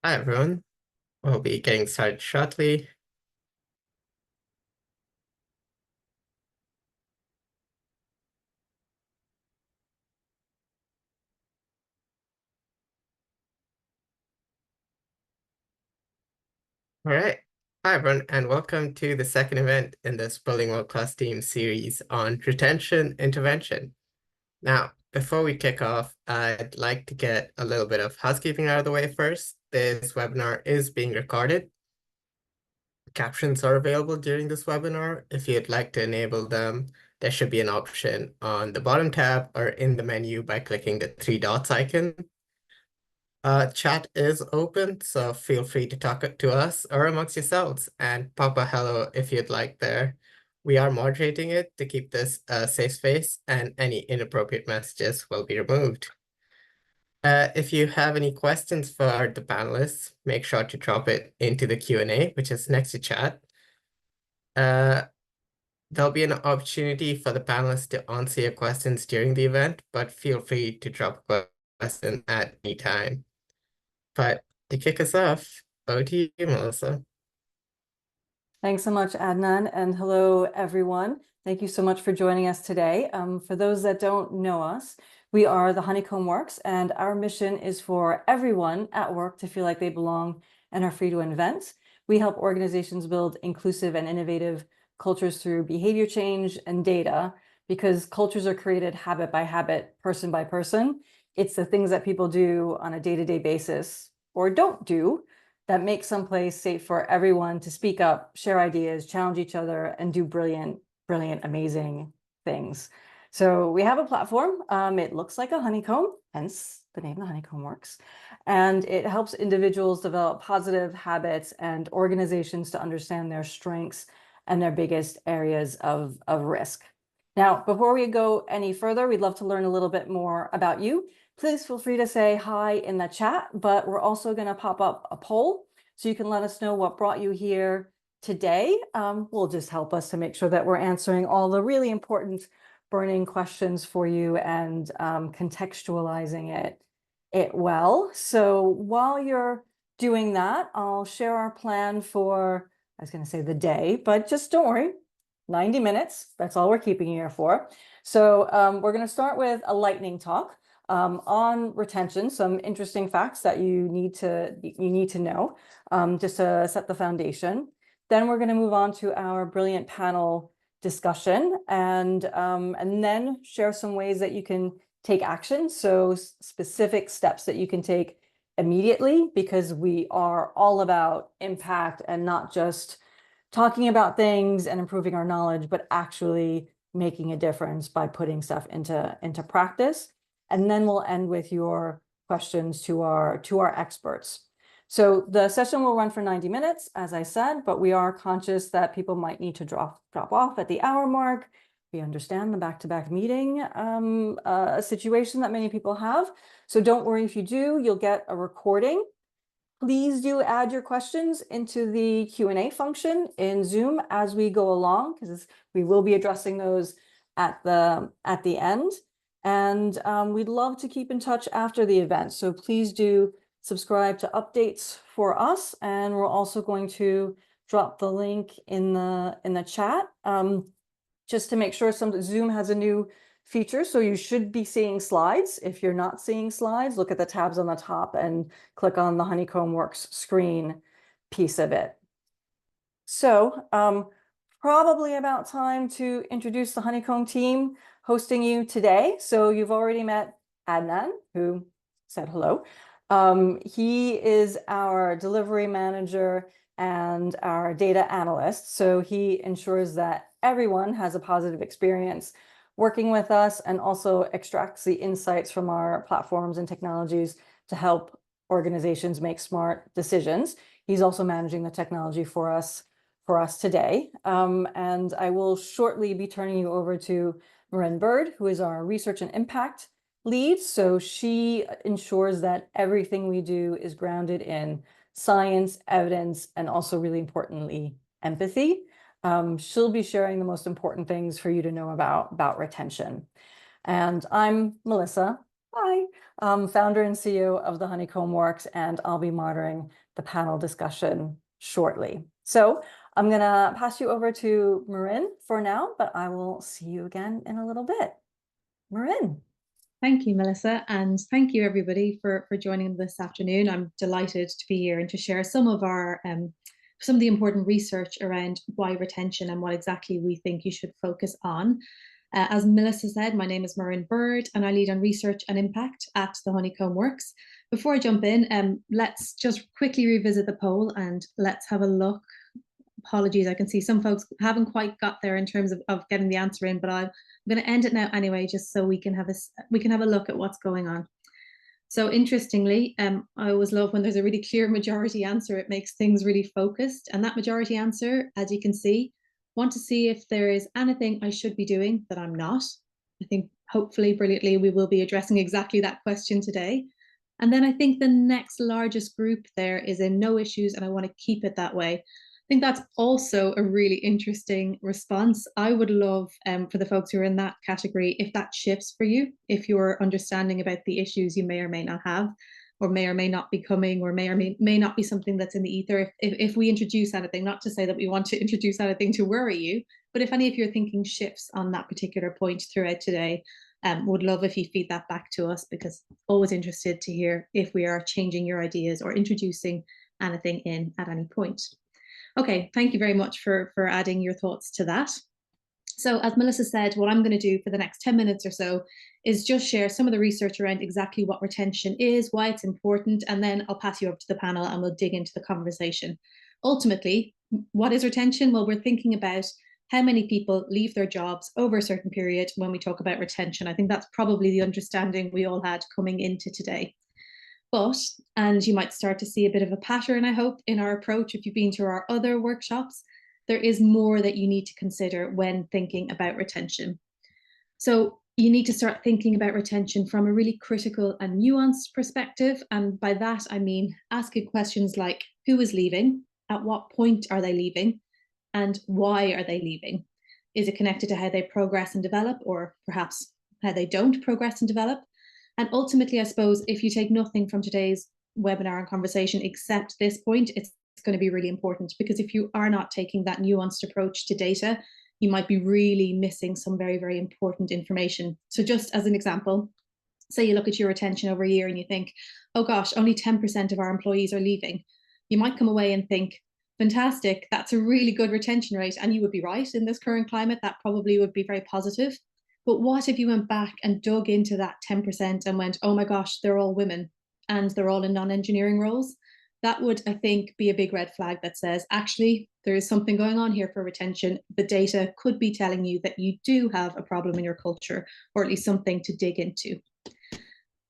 Hi everyone. We'll be getting started shortly. All right. Hi everyone, and welcome to the second event in this Building World-Class Teams series on retention intervention. Now, before we kick off, I'd like to get a little bit of housekeeping out of the way first. This webinar is being recorded. Captions are available during this webinar. If you'd like to enable them, there should be an option on the bottom tab or in the menu by clicking the three dots icon. Chat is open, so feel free to talk to us or amongst yourselves and pop a hello if you'd like there. We are moderating it to keep this a safe space, and any inappropriate messages will be removed. If you have any questions for the panelists, make sure to drop it into the Q&A, which is next to chat. There'll be an opportunity for the panelists to answer your questions during the event, but feel free to drop a question at any time. But to kick us off, over to you, Melissa. Thanks so much, Adnan, and hello, everyone. Thank you so much for joining us today. For those that don't know us, we are the Honeycomb Works, and our mission is for everyone at work to feel like they belong and are free to invent. We help organizations build inclusive and innovative cultures through behavior change and data, because cultures are created habit by habit, person by person. It's the things that people do on a day-to-day basis or don't do that make someplace safe for everyone to speak up, share ideas, challenge each other, and do brilliant, amazing things. So we have a platform. It looks like a honeycomb, hence the name The Honeycomb Works. And it helps individuals develop positive habits and organizations to understand their strengths and their biggest areas of risk. Now, before we go any further, we'd love to learn a little bit more about you. Please feel free to say hi in the chat, but we're also going to pop up a poll so you can let us know what brought you here today. Will just help us to make sure that we're answering all the really important burning questions for you and contextualizing it well. So while you're doing that, I'll share our plan for, I was going to say the day, but just don't worry, 90 minutes. That's all we're keeping you here for. So we're going to start with a lightning talk on retention, some interesting facts that you need to know just to set the foundation. Then we're going to move on to our brilliant panel discussion and then share some ways that you can take action. So specific steps that you can take immediately, because we are all about impact and not just talking about things and improving our knowledge, but actually making a difference by putting stuff into practice. And then we'll end with your questions to our experts. So the session will run for 90 minutes, as I said, but we are conscious that people might need to drop off at the hour mark. We understand the back-to-back meeting situation that many people have. So don't worry if you do, you'll get a recording. Please do add your questions into the Q&A function in Zoom as we go along, because we will be addressing those at the end. And we'd love to keep in touch after the event. So please do subscribe to updates for us. And we're also going to drop the link in the chat just to make sure Zoom has a new feature. So you should be seeing slides. If you're not seeing slides, look at the tabs on the top and click on the Honeycomb Works screen piece of it. So probably about time to introduce the Honeycomb team hosting you today. So you've already met Adnan, who said hello. He is our delivery manager and our data analyst. So he ensures that everyone has a positive experience working with us and also extracts the insights from our platforms and technologies to help organizations make smart decisions. He's also managing the technology for us today. And I will shortly be turning you over to Marin Bird, who is our research and impact lead. So she ensures that everything we do is grounded in science, evidence, and also really importantly, empathy. She'll be sharing the most important things for you to know about retention. And I'm Melissa. Hi, founder and CEO of the Honeycomb Works, and I'll be moderating the panel discussion shortly. So I'm going to pass you over to Marin for now, but I will see you again in a little bit. Marin. Thank you, Melissa, and thank you everybody for joining this afternoon. I'm delighted to be here and to share some of the important research around why retention and what exactly we think you should focus on. As Melissa said, my name is Marin Bird and I lead on research and impact at the Honeycomb Works. Before I jump in, let's just quickly revisit the poll and let's have a look. Apologies, I can see some folks haven't quite got there in terms of getting the answer in, but I'm going to end it now anyway, just so we can have a look at what's going on. So interestingly, I always love when there's a really clear majority answer. It makes things really focused. And that majority answer, as you can see, want to see if there is anything I should be doing that I'm not. I think hopefully brilliantly we will be addressing exactly that question today. And then I think the next largest group there is in no issues, and I want to keep it that way. I think that's also a really interesting response. I would love for the folks who are in that category, if that shifts for you, if you're understanding about the issues you may or may not have, or may not be coming, or may not be something that's in the ether. If we introduce anything, not to say that we want to introduce anything to worry you, but if any of your thinking shifts on that particular point throughout today, would love if you feed that back to us, because always interested to hear if we are changing your ideas or introducing anything in at any point. Okay, thank you very much for adding your thoughts to that. So as Melissa said, what I'm going to do for the next 10 minutes or so is just share some of the research around exactly what retention is, why it's important, and then I'll pass you up to the panel and we'll dig into the conversation. Ultimately, what is retention? Well, we're thinking about how many people leave their jobs over a certain period when we talk about retention. I think that's probably the understanding we all had coming into today. But, and you might start to see a bit of a pattern, I hope, in our approach if you've been to our other workshops, there is more that you need to consider when thinking about retention. So you need to start thinking about retention from a really critical and nuanced perspective. And by that, I mean asking questions like, who is leaving? At what point are they leaving? And why are they leaving? Is it connected to how they progress and develop, or perhaps how they don't progress and develop? And ultimately, I suppose, if you take nothing from today's webinar and conversation except this point, it's going to be really important, because if you are not taking that nuanced approach to data, you might be really missing some very, very important information. So just as an example, say you look at your retention over a year and you think, oh gosh, only 10% of our employees are leaving. You might come away and think, fantastic, that's a really good retention rate. And you would be right in this current climate, that probably would be very positive. But what if you went back and dug into that 10% and went, oh my gosh, they're all women and they're all in non-engineering roles? That would, I think, be a big red flag that says, actually, there is something going on here for retention. The data could be telling you that you do have a problem in your culture, or at least something to dig into.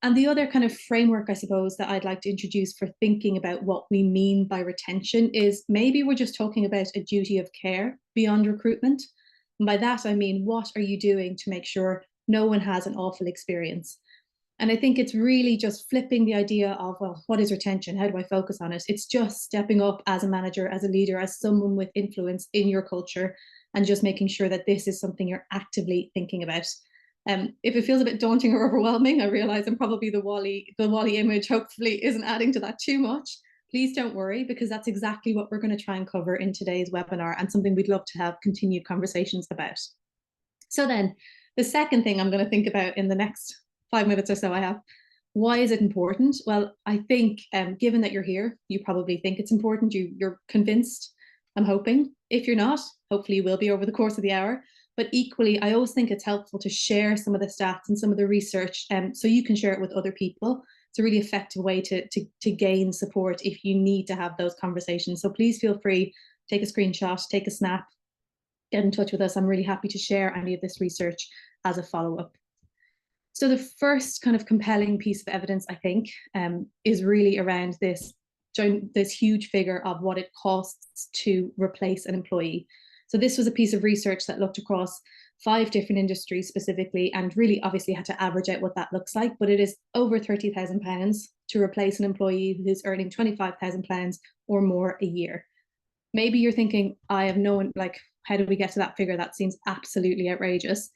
And the other kind of framework, I suppose, that I'd like to introduce for thinking about what we mean by retention is maybe we're just talking about a duty of care beyond recruitment. And by that, I mean, what are you doing to make sure no one has an awful experience? And I think it's really just flipping the idea of, well, what is retention? How do I focus on it? It's just stepping up as a manager, as a leader, as someone with influence in your culture, and just making sure that this is something you're actively thinking about. If it feels a bit daunting or overwhelming, I realize I'm probably the WALL-E image hopefully isn't adding to that too much. Please don't worry, because that's exactly what we're going to try and cover in today's webinar, and something we'd love to have continued conversations about. So then, the second thing I'm going to think about in the next 5 minutes or so I have, why is it important? Well, I think given that you're here, you probably think it's important. You're convinced, I'm hoping. If you're not, hopefully you will be over the course of the hour. But equally, I always think it's helpful to share some of the stats and some of the research so you can share it with other people. It's a really effective way to gain support if you need to have those conversations. So please feel free, take a screenshot, take a snap, get in touch with us. I'm really happy to share any of this research as a follow-up. So the first kind of compelling piece of evidence, I think, is really around this huge figure of what it costs to replace an employee. So this was a piece of research that looked across 5 different industries specifically, and really obviously had to average out what that looks like, but it is over £30,000 to replace an employee who's earning £25,000 or more a year. Maybe you're thinking, I have no one, like, how do we get to that figure? That seems absolutely outrageous.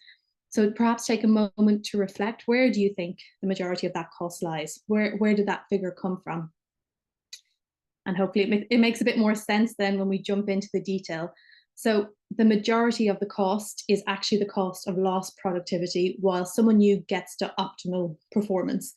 So perhaps take a moment to reflect, where do you think the majority of that cost lies? Where did that figure come from? And hopefully it makes a bit more sense then when we jump into the detail. So the majority of the cost is actually the cost of lost productivity while someone new gets to optimal performance.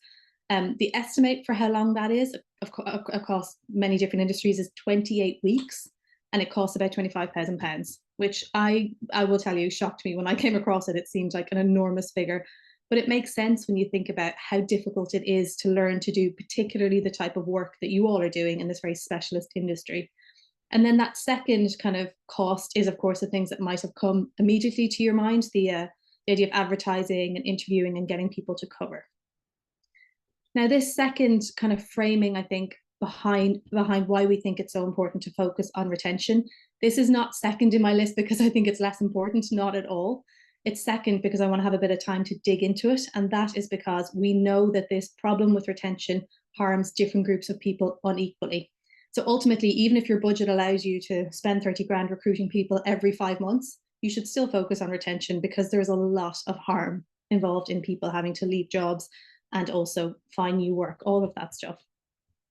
The estimate for how long that is across many different industries is 28 weeks, and it costs about £25,000, which I will tell you shocked me when I came across it. It seemed like an enormous figure. But it makes sense when you think about how difficult it is to learn to do particularly the type of work that you all are doing in this very specialist industry. And then that second kind of cost is, of course, the things that might have come immediately to your mind, the idea of advertising and interviewing and getting people to cover. Now, this second kind of framing, I think, behind why we think it's so important to focus on retention. This is not second in my list because I think it's less important, not at all. It's second because I want to have a bit of time to dig into it. And that is because we know that this problem with retention harms different groups of people unequally. So ultimately, even if your budget allows you to spend 30 grand recruiting people every 5 months, you should still focus on retention because there's a lot of harm involved in people having to leave jobs and also find new work, all of that stuff.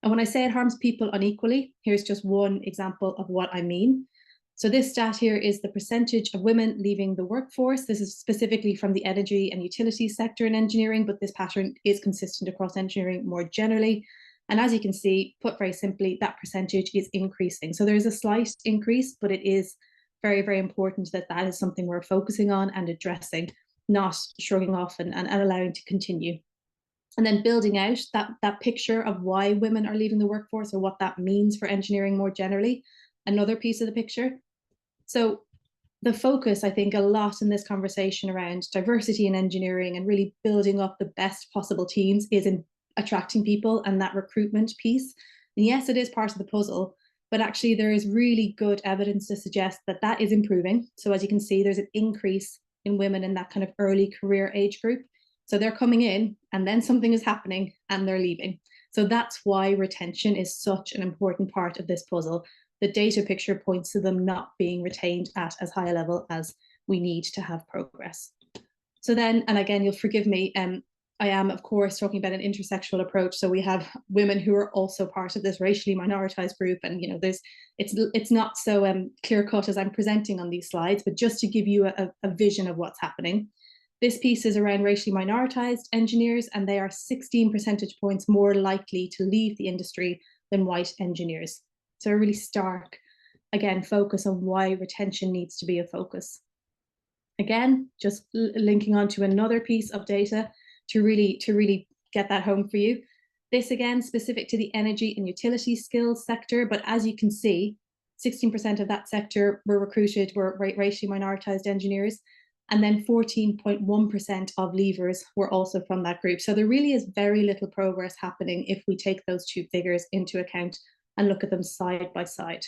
And when I say it harms people unequally, here's just one example of what I mean. So this stat here is the percentage of women leaving the workforce. This is specifically from the energy and utilities sector in engineering, but this pattern is consistent across engineering more generally. And as you can see, put very simply, that percentage is increasing. So there is a slight increase, but it is very, very important that that is something we're focusing on and addressing, not shrugging off and allowing to continue. And then building out that picture of why women are leaving the workforce or what that means for engineering more generally, another piece of the picture. So the focus, I think, a lot in this conversation around diversity in engineering and really building up the best possible teams is in attracting people and that recruitment piece. And yes, it is part of the puzzle, but actually there is really good evidence to suggest that that is improving. So as you can see, there's an increase in women in that kind of early career age group. So they're coming in and then something is happening and they're leaving. So that's why retention is such an important part of this puzzle. The data picture points to them not being retained at as high a level as we need to have progress. So then, and again, you'll forgive me, I am, of course, talking about an intersectional approach. So we have women who are also part of this racially minoritized group. And, you know, it's not so clear cut as I'm presenting on these slides, but just to give you a vision of what's happening. This piece is around racially minoritized engineers, and they are 16 percentage points more likely to leave the industry than white engineers. So a really stark, again, focus on why retention needs to be a focus. Again, just linking on to another piece of data to really get that home for you. This again, specific to the energy and utility skills sector, but as you can see, 16% of that sector were racially minoritized engineers, and then 14.1% of leavers were also from that group. So there really is very little progress happening if we take those two figures into account and look at them side by side.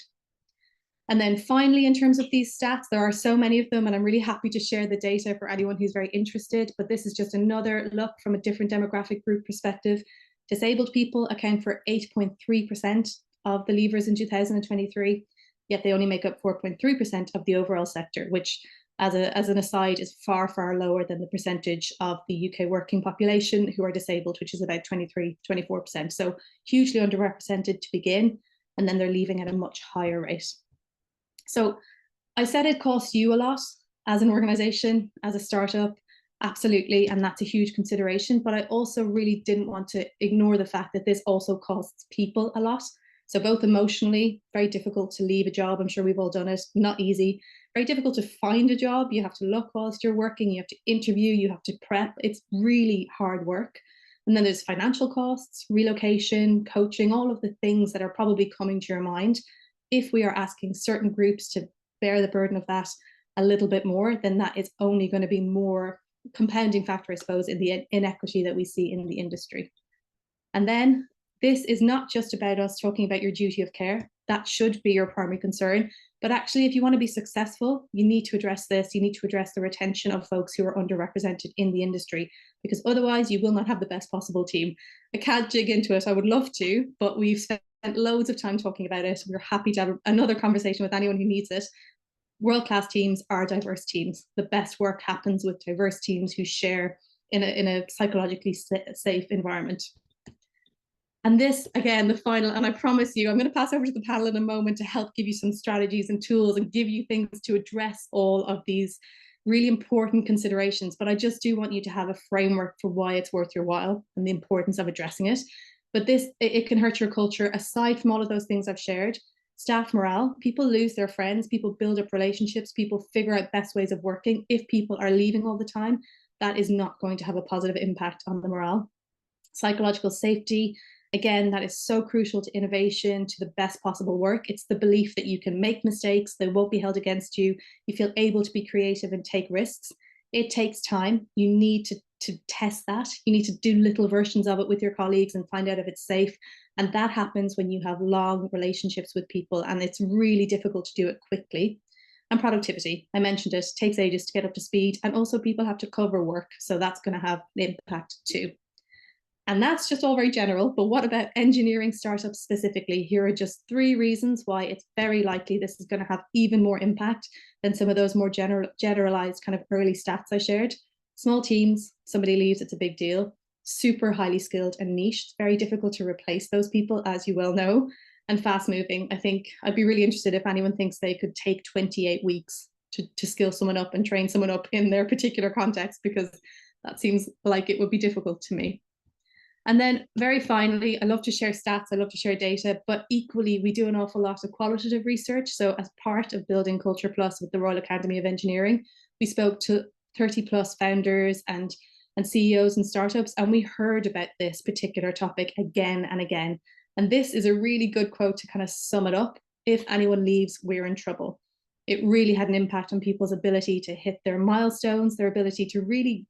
And then finally, in terms of these stats, there are so many of them, and I'm really happy to share the data for anyone who's very interested, but this is just another look from a different demographic group perspective. Disabled people account for 8.3% of the leavers in 2023, yet they only make up 4.3% of the overall sector, which as an aside is far, far lower than the percentage of the UK working population who are disabled, which is about 24%. So hugely underrepresented to begin, and then they're leaving at a much higher rate. So I said it costs you a lot as an organization, as a startup, absolutely, and that's a huge consideration. But I also really didn't want to ignore the fact that this also costs people a lot. So both emotionally, very difficult to leave a job. I'm sure we've all done it, not easy. Very difficult to find a job. You have to look whilst you're working, you have to interview, you have to prep. It's really hard work. And then there's financial costs, relocation, coaching, all of the things that are probably coming to your mind. If we are asking certain groups to bear the burden of that a little bit more, then that is only going to be more compounding factor, I suppose, in the inequity that we see in the industry. And then this is not just about us talking about your duty of care. That should be your primary concern. But actually, if you want to be successful, you need to address this. You need to address the retention of folks who are underrepresented in the industry, because otherwise you will not have the best possible team. I can't dig into it. I would love to, but we've spent loads of time talking about it. We're happy to have another conversation with anyone who needs it. world-class teams are diverse teams. The best work happens with diverse teams who share in a psychologically safe environment. And this, again, the final, and I promise you, I'm going to pass over to the panel in a moment to help give you some strategies and tools and give you things to address all of these really important considerations. But I just do want you to have a framework for why it's worth your while and the importance of addressing it. But this, it can hurt your culture. Aside from all of those things I've shared, staff morale, people lose their friends, people build up relationships, people figure out best ways of working. If people are leaving all the time, that is not going to have a positive impact on the morale. Psychological safety, again, that is so crucial to innovation, to the best possible work. It's the belief that you can make mistakes, they won't be held against you. You feel able to be creative and take risks. It takes time. You need to test that. You need to do little versions of it with your colleagues and find out if it's safe. And that happens when you have long relationships with people, and it's really difficult to do it quickly. And productivity, I mentioned it, takes ages to get up to speed, and also people have to cover work, so that's going to have an impact too. And that's just all very general, but what about engineering startups specifically? Here are just 3 reasons why it's very likely this is going to have even more impact than some of those more generalized kind of early stats I shared. Small teams, somebody leaves, it's a big deal. Super highly skilled and niche. It's very difficult to replace those people, as you well know. And fast moving. I think I'd be really interested if anyone thinks they could take 28 weeks to skill someone up and train someone up in their particular context, because that seems like it would be difficult to me. And then very finally, I love to share stats, I love to share data, but equally we do an awful lot of qualitative research. So as part of Building Culture Plus with the Royal Academy of Engineering, we spoke to 30 plus founders and CEOs and startups, and we heard about this particular topic again and again. And this is a really good quote to kind of sum it up. If anyone leaves, we're in trouble. It really had an impact on people's ability to hit their milestones, their ability to really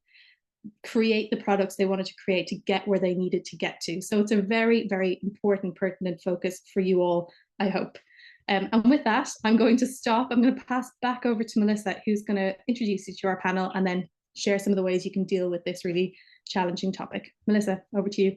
create the products they wanted to create to get where they needed to get to. So it's a very, very important, pertinent focus for you all, I hope. And with that, I'm going to stop. I'm going to pass back over to Melissa, who's going to introduce you to our panel and then share some of the ways you can deal with this really challenging topic. Melissa, over to you.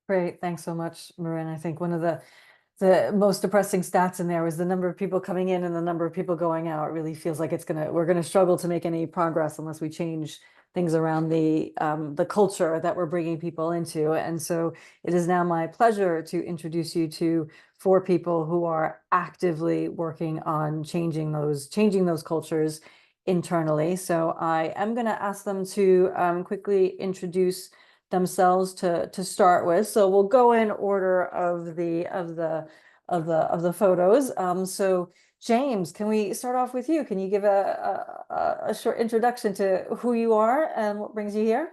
Great, thanks so much, Marin. I think one of the most depressing stats in there was the number of people coming in and the number of people going out. It really feels like we're gonna struggle to make any progress unless we change things around the culture that we're bringing people into. And so it is now my pleasure to introduce you to 4 people who are actively working on changing those cultures internally. So I am going to ask them to quickly introduce themselves to start with. So we'll go in order of the photos. So James, can we start off with you? Can you give a short introduction to who you are and what brings you here?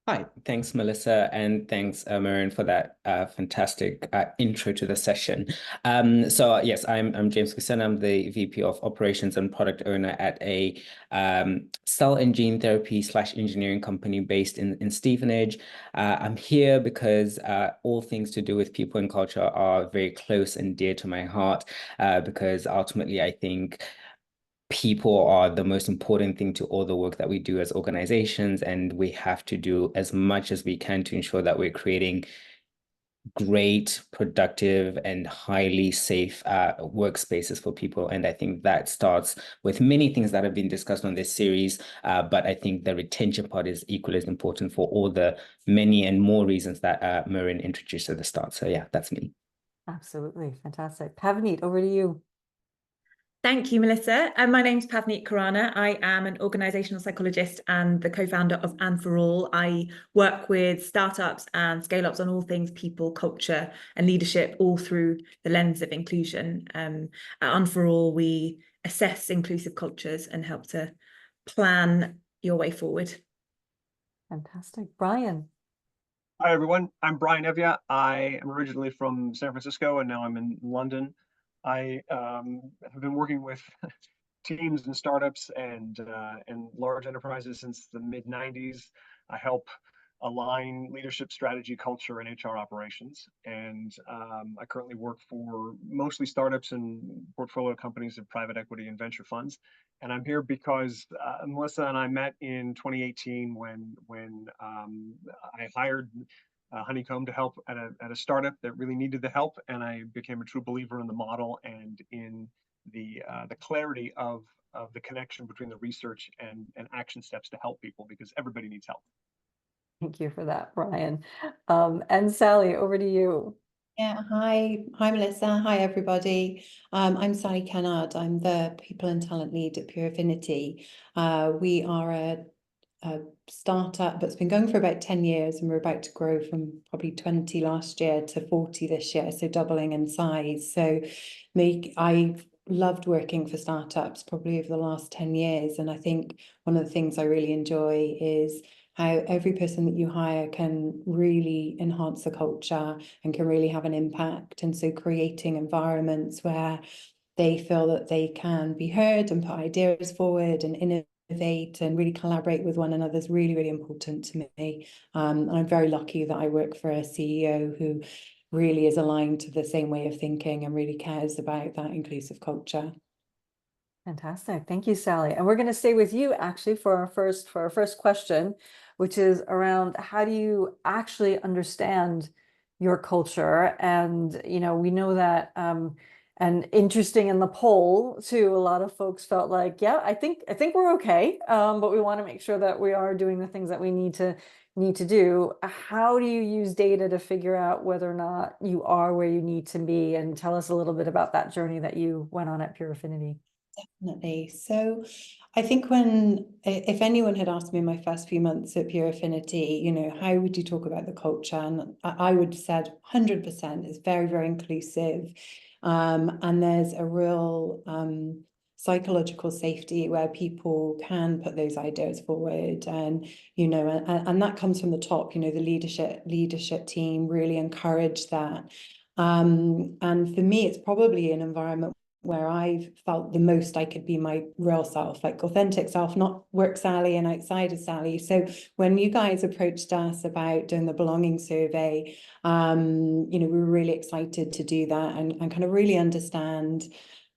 Hi, thanks, Melissa, and thanks, Marin, for that fantastic intro to the session. So yes, I'm James Kusen. I'm the VP of Operations and Product Owner at a cell and gene therapy / engineering company based in Stevenage. I'm here because all things to do with people and culture are very close and dear to my heart, because ultimately I think people are the most important thing to all the work that we do as organizations, and we have to do as much as we can to ensure that we're creating great, productive, and highly safe workspaces for people. And I think that starts with many things that have been discussed on this series, but I think the retention part is equally as important for all the many and more reasons that Marin introduced at the start. So yeah, that's me. Absolutely, fantastic. Pavneet, over to you. Thank you, Melissa. My name's Pavneet Khurana. I am an organizational psychologist and the co-founder of And For All. I work with startups and scale-ups on all things people, culture, and leadership, all through the lens of inclusion. At And For All, we assess inclusive cultures and help to plan your way forward. Fantastic. Brian. Hi, everyone. I'm Brian Evia. I am originally from San Francisco, and now I'm in London. I have been working with teams and startups and large enterprises since the mid-90s. I help align leadership, strategy, culture, and HR operations. And I currently work for mostly startups and portfolio companies of private equity and venture funds. And I'm here because Melissa and I met in 2018 when I hired Honeycomb to help at a startup that really needed the help, and I became a true believer in the model and in the clarity of the connection between the research and action steps to help people, because everybody needs help. Thank you for that, Brian. And Sally, over to you. Yeah, hi Melissa, hi everybody. I'm Sally Kennard. I'm the People and Talent Lead at Pure Affinity. We are a startup that's been going for about 10 years, and we're about to grow from probably 20 last year to 40 this year, so doubling in size. So I've loved working for startups probably over the last 10 years, and I think one of the things I really enjoy is how every person that you hire can really enhance the culture and can really have an impact. And so creating environments where they feel that they can be heard and put ideas forward and innovate and really collaborate with one another is really, really important to me. And I'm very lucky that I work for a CEO who really is aligned to the same way of thinking and really cares about that inclusive culture. Fantastic. Thank you, Sally. And we're going to stay with you actually for our first question, which is around how do you actually understand your culture? And, you know, we know that, and interesting in the poll too, a lot of folks felt like, yeah, I think we're okay. But we want to make sure that we are doing the things that we need to do. How do you use data to figure out whether or not you are where you need to be? And tell us a little bit about that journey that you went on at Pure Affinity. Definitely. So I think if anyone had asked me in my first few months at Pure Affinity, you know, how would you talk about the culture? And I would have said 100% is very, very inclusive. And there's a real psychological safety where people can put those ideas forward. And, you know, and that comes from the top, you know, the leadership team really encourage that. And for me, it's probably an environment where I've felt the most I could be my real self, like authentic self, not work Sally and outsider Sally. So when you guys approached us about doing the belonging survey, you know, we were really excited to do that and kind of really understand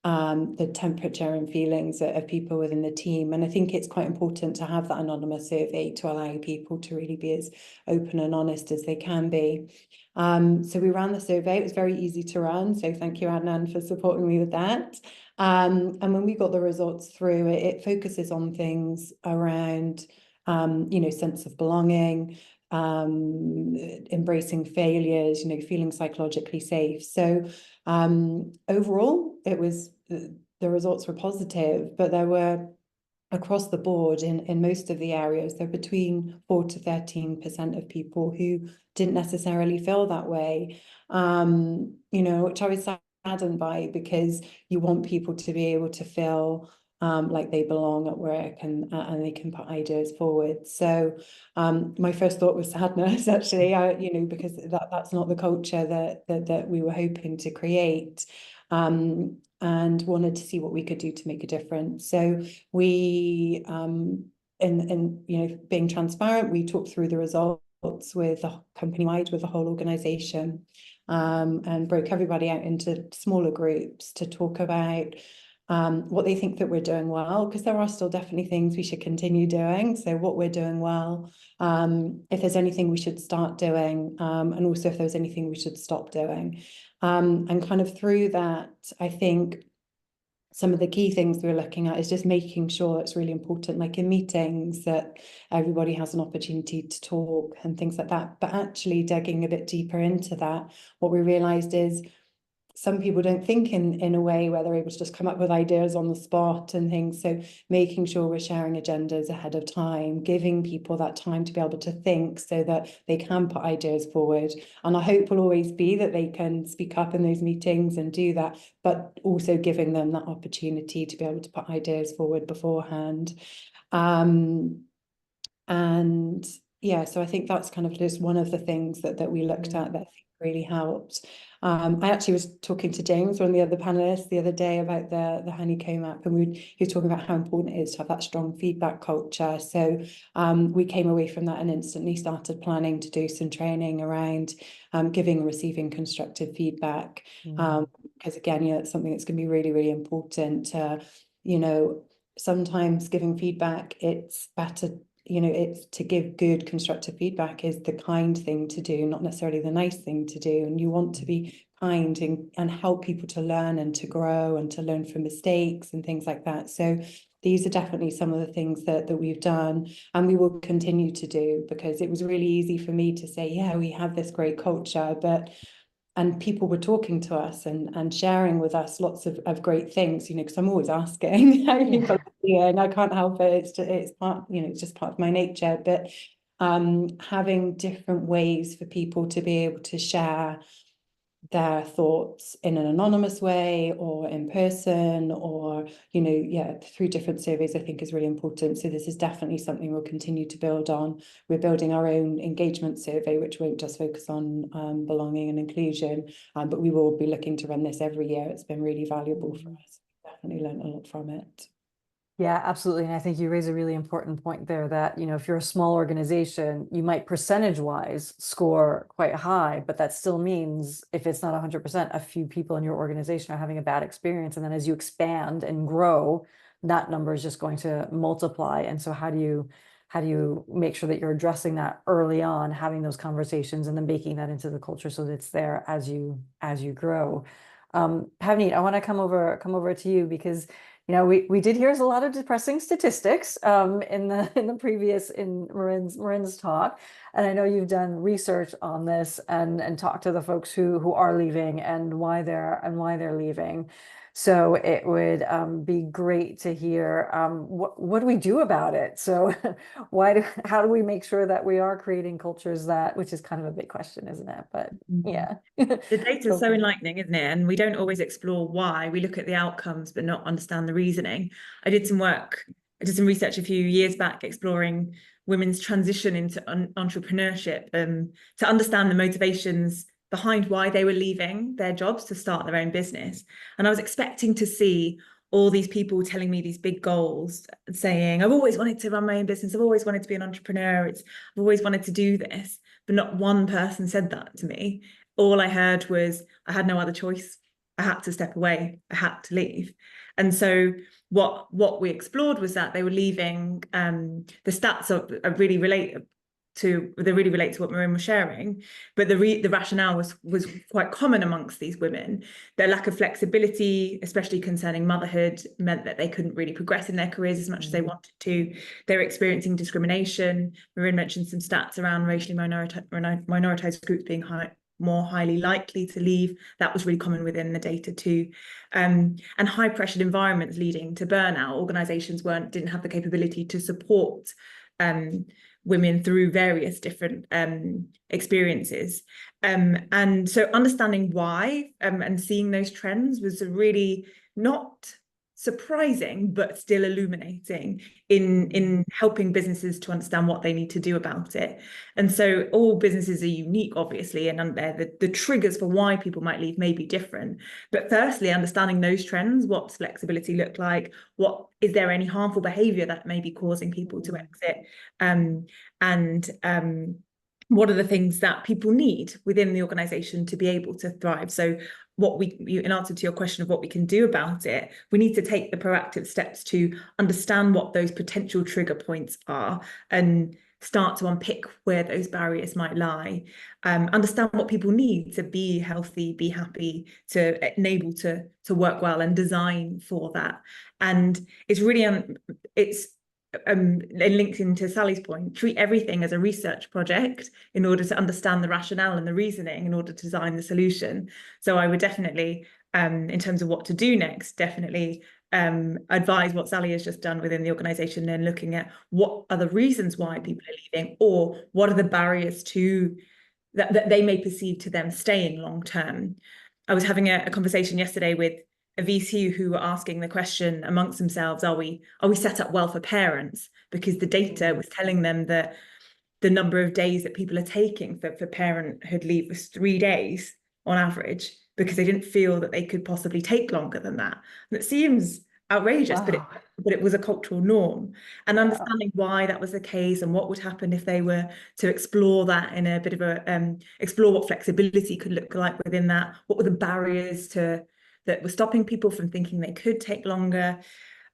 the temperature and feelings of people within the team. And I think it's quite important to have that anonymous survey to allow people to really be as open and honest as they can be. So we ran the survey. It was very easy to run. So thank you, Adnan, for supporting me with that. And when we got the results through, it focuses on things around, you know, sense of belonging, embracing failures, you know, feeling psychologically safe. So overall, it was the results were positive, but there were across the board in most of the areas, they're between 4 to 13% of people who didn't necessarily feel that way, you know, which I was saddened by, because you want people to be able to feel like they belong at work and they can put ideas forward. So my first thought was sadness, actually, you know, because that's not the culture that we were hoping to create. And wanted to see what we could do to make a difference. So we, in you know, being transparent, we talked through the results with the company-wide, with the whole organization, and broke everybody out into smaller groups to talk about what they think that we're doing well, because there are still definitely things we should continue doing. So what we're doing well, if there's anything we should start doing, and also if there's anything we should stop doing. And kind of through that, I think some of the key things we're looking at is just making sure it's really important, like in meetings, that everybody has an opportunity to talk and things like that. But actually digging a bit deeper into that, what we realized is some people don't think in a way where they're able to just come up with ideas on the spot and things. So making sure we're sharing agendas ahead of time, giving people that time to be able to think so that they can put ideas forward. And our hope will always be that they can speak up in those meetings and do that, but also giving them that opportunity to be able to put ideas forward beforehand. And yeah, so I think that's kind of just one of the things that we looked at that I think really helped. I actually was talking to James, one of the other panelists, the other day about the Honeycomb app, and he was talking about how important it is to have that strong feedback culture. So we came away from that and instantly started planning to do some training around giving and receiving constructive feedback. Because again, you know, it's something that's going to be really, really important. You know, sometimes giving feedback, it's better you know, it's to give good constructive feedback is the kind thing to do, not necessarily the nice thing to do. And you want to be kind and help people to learn and to grow and to learn from mistakes and things like that. So these are definitely some of the things that we've done and we will continue to do, because it was really easy for me to say, yeah, we have this great culture, and people were talking to us and sharing with us lots of great things, you know, because I'm always asking how people are doing. I can't help it. It's part, you know, it's just part of my nature. But having different ways for people to be able to share their thoughts in an anonymous way or in person, or, you know, yeah, through different surveys, I think is really important. So this is definitely something we'll continue to build on. We're building our own engagement survey, which won't just focus on belonging and inclusion, but we will be looking to run this every year. It's been really valuable for us. Definitely learned a lot from it. Yeah, absolutely. And I think you raise a really important point there that, you know, if you're a small organization, you might percentage-wise score quite high, but that still means if it's not 100%, a few people in your organization are having a bad experience. And then as you expand and grow, that number is just going to multiply. And so how do you make sure that you're addressing that early on, having those conversations and then making that into the culture so that it's there as you grow? Pavneet, I want to come over to you because, you know, we did hear a lot of depressing statistics in the previous in Marin's talk, and I know you've done research on this and talked to the folks who are leaving and why they're leaving. So it would be great to hear what do we do about it? So how do we make sure that we are creating cultures that, which is kind of a big question, isn't it? But yeah. The data is so enlightening, isn't it? And we don't always explore why. We look at the outcomes, but not understand the reasoning. I did some research a few years back exploring women's transition into entrepreneurship to understand the motivations behind why they were leaving their jobs to start their own business. And I was expecting to see all these people telling me these big goals, saying, I've always wanted to run my own business. I've always wanted to be an entrepreneur. I've always wanted to do this. But not one person said that to me. All I heard was, I had no other choice. I had to step away. I had to leave. And so what we explored was that they were leaving, the stats really relate to what Marin was sharing, but the rationale was quite common amongst these women. Their lack of flexibility, especially concerning motherhood, meant that they couldn't really progress in their careers as much as they wanted to. They were experiencing discrimination. Marin mentioned some stats around racially minoritized groups being more highly likely to leave. That was really common within the data too. And high pressured environments leading to burnout. Organizations didn't have the capability to support women through various different experiences. And so understanding why and seeing those trends was really not surprising, but still illuminating in helping businesses to understand what they need to do about it. And so all businesses are unique, obviously, and the triggers for why people might leave may be different. But firstly, understanding those trends, what's flexibility look like? What is there any harmful behavior that may be causing people to exit? What are the things that people need within the organization to be able to thrive? So in answer to your question of what we can do about it, we need to take the proactive steps to understand what those potential trigger points are and start to unpick where those barriers might lie. Understand what people need to be healthy, be happy, to enable to work well, and design for that. And it's really linked into Sally's point, treat everything as a research project in order to understand the rationale and the reasoning in order to design the solution. So I would definitely, in terms of what to do next, definitely advise what Sally has just done within the organization and looking at what are the reasons why people are leaving, or what are the barriers to that they may perceive to them staying long term. I was having a conversation yesterday with a VC who were asking the question amongst themselves, are we set up well for parents? Because the data was telling them that the number of days that people are taking for parenthood leave was 3 days on average, because they didn't feel that they could possibly take longer than that. And it seems outrageous, Wow. but it was a cultural norm. And understanding why that was the case and what would happen if they were to explore that in a bit of a explore what flexibility could look like within that. What were the barriers that were stopping people from thinking they could take longer?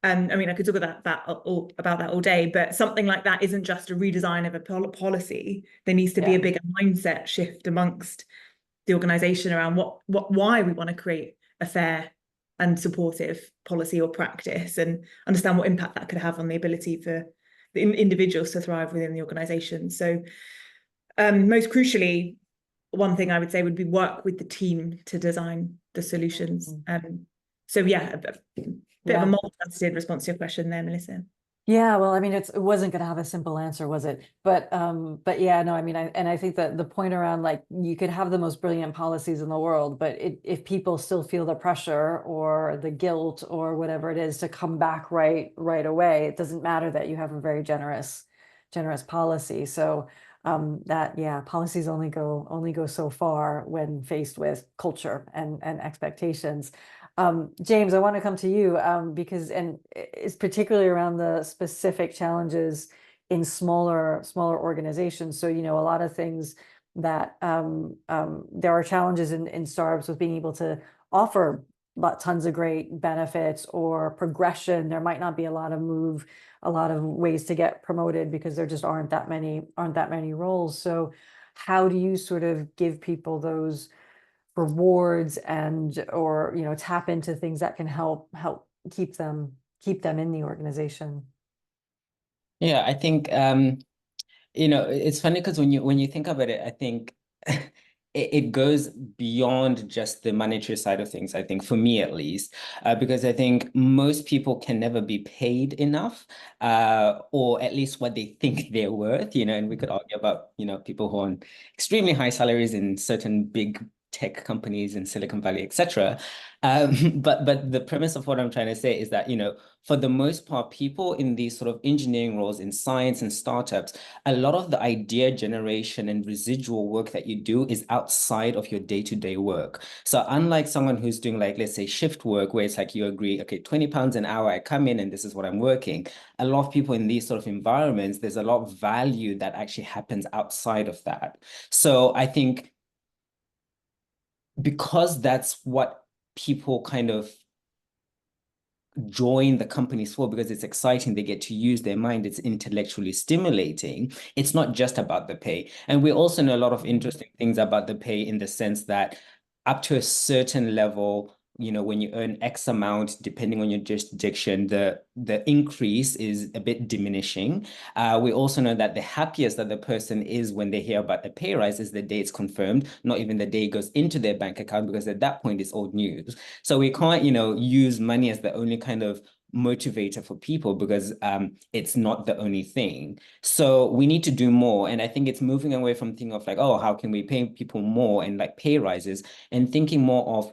I mean, I could talk about that all day, but something like that isn't just a redesign of a policy. There needs to be a bigger mindset shift amongst the organization around why we want to create a fair and supportive policy or practice, and understand what impact that could have on the ability for the individuals to thrive within the organization. So most crucially, one thing I would say would be work with the team to design the solutions. So yeah, a bit of a multifaceted response to your question there, Melissa. Yeah, well, I mean, it wasn't going to have a simple answer, was it? But yeah, no, I mean, I think that the point around, like, you could have the most brilliant policies in the world, but if people still feel the pressure or the guilt or whatever it is to come back right away, it doesn't matter that you have a very generous policy. So policies only go so far when faced with culture and expectations. James, I want to come to you because it's particularly around the specific challenges in smaller organizations. So, a lot of things that there are challenges in startups with being able to offer tons of great benefits or progression. There might not be a lot of ways to get promoted because there just aren't that many roles. So how do you sort of give people those rewards or tap into things that can help keep them in the organization? Yeah, I think it's funny because when you think about it, I think it goes beyond just the monetary side of things, I think, for me at least, because I think most people can never be paid enough, or at least what they think they're worth, and we could argue about, people who are on extremely high salaries in certain big tech companies in Silicon Valley, etc. But the premise of what I'm trying to say is that, for the most part, people in these sort of engineering roles in science and startups, a lot of the idea generation and residual work that you do is outside of your day-to-day work. So unlike someone who's doing, like, let's say shift work, where it's like you agree, okay, 20 pounds an hour, I come in and this is what I'm working. A lot of people in these sort of environments, there's a lot of value that actually happens outside of that. So I think because that's what people kind of join the companies for, because it's exciting, they get to use their mind, it's intellectually stimulating, it's not just about the pay. And we also know a lot of interesting things about the pay, in the sense that up to a certain level, when you earn X amount, depending on your jurisdiction, the increase is a bit diminishing. We also know that the happiest that the person is when they hear about a pay rise is the day it's confirmed, not even the day it goes into their bank account, because at that point it's old news. So we can't, use money as the only kind of motivator for people, because it's not the only thing. So we need to do more. And I think it's moving away from thinking of like, oh, how can we pay people more and like pay rises, and thinking more of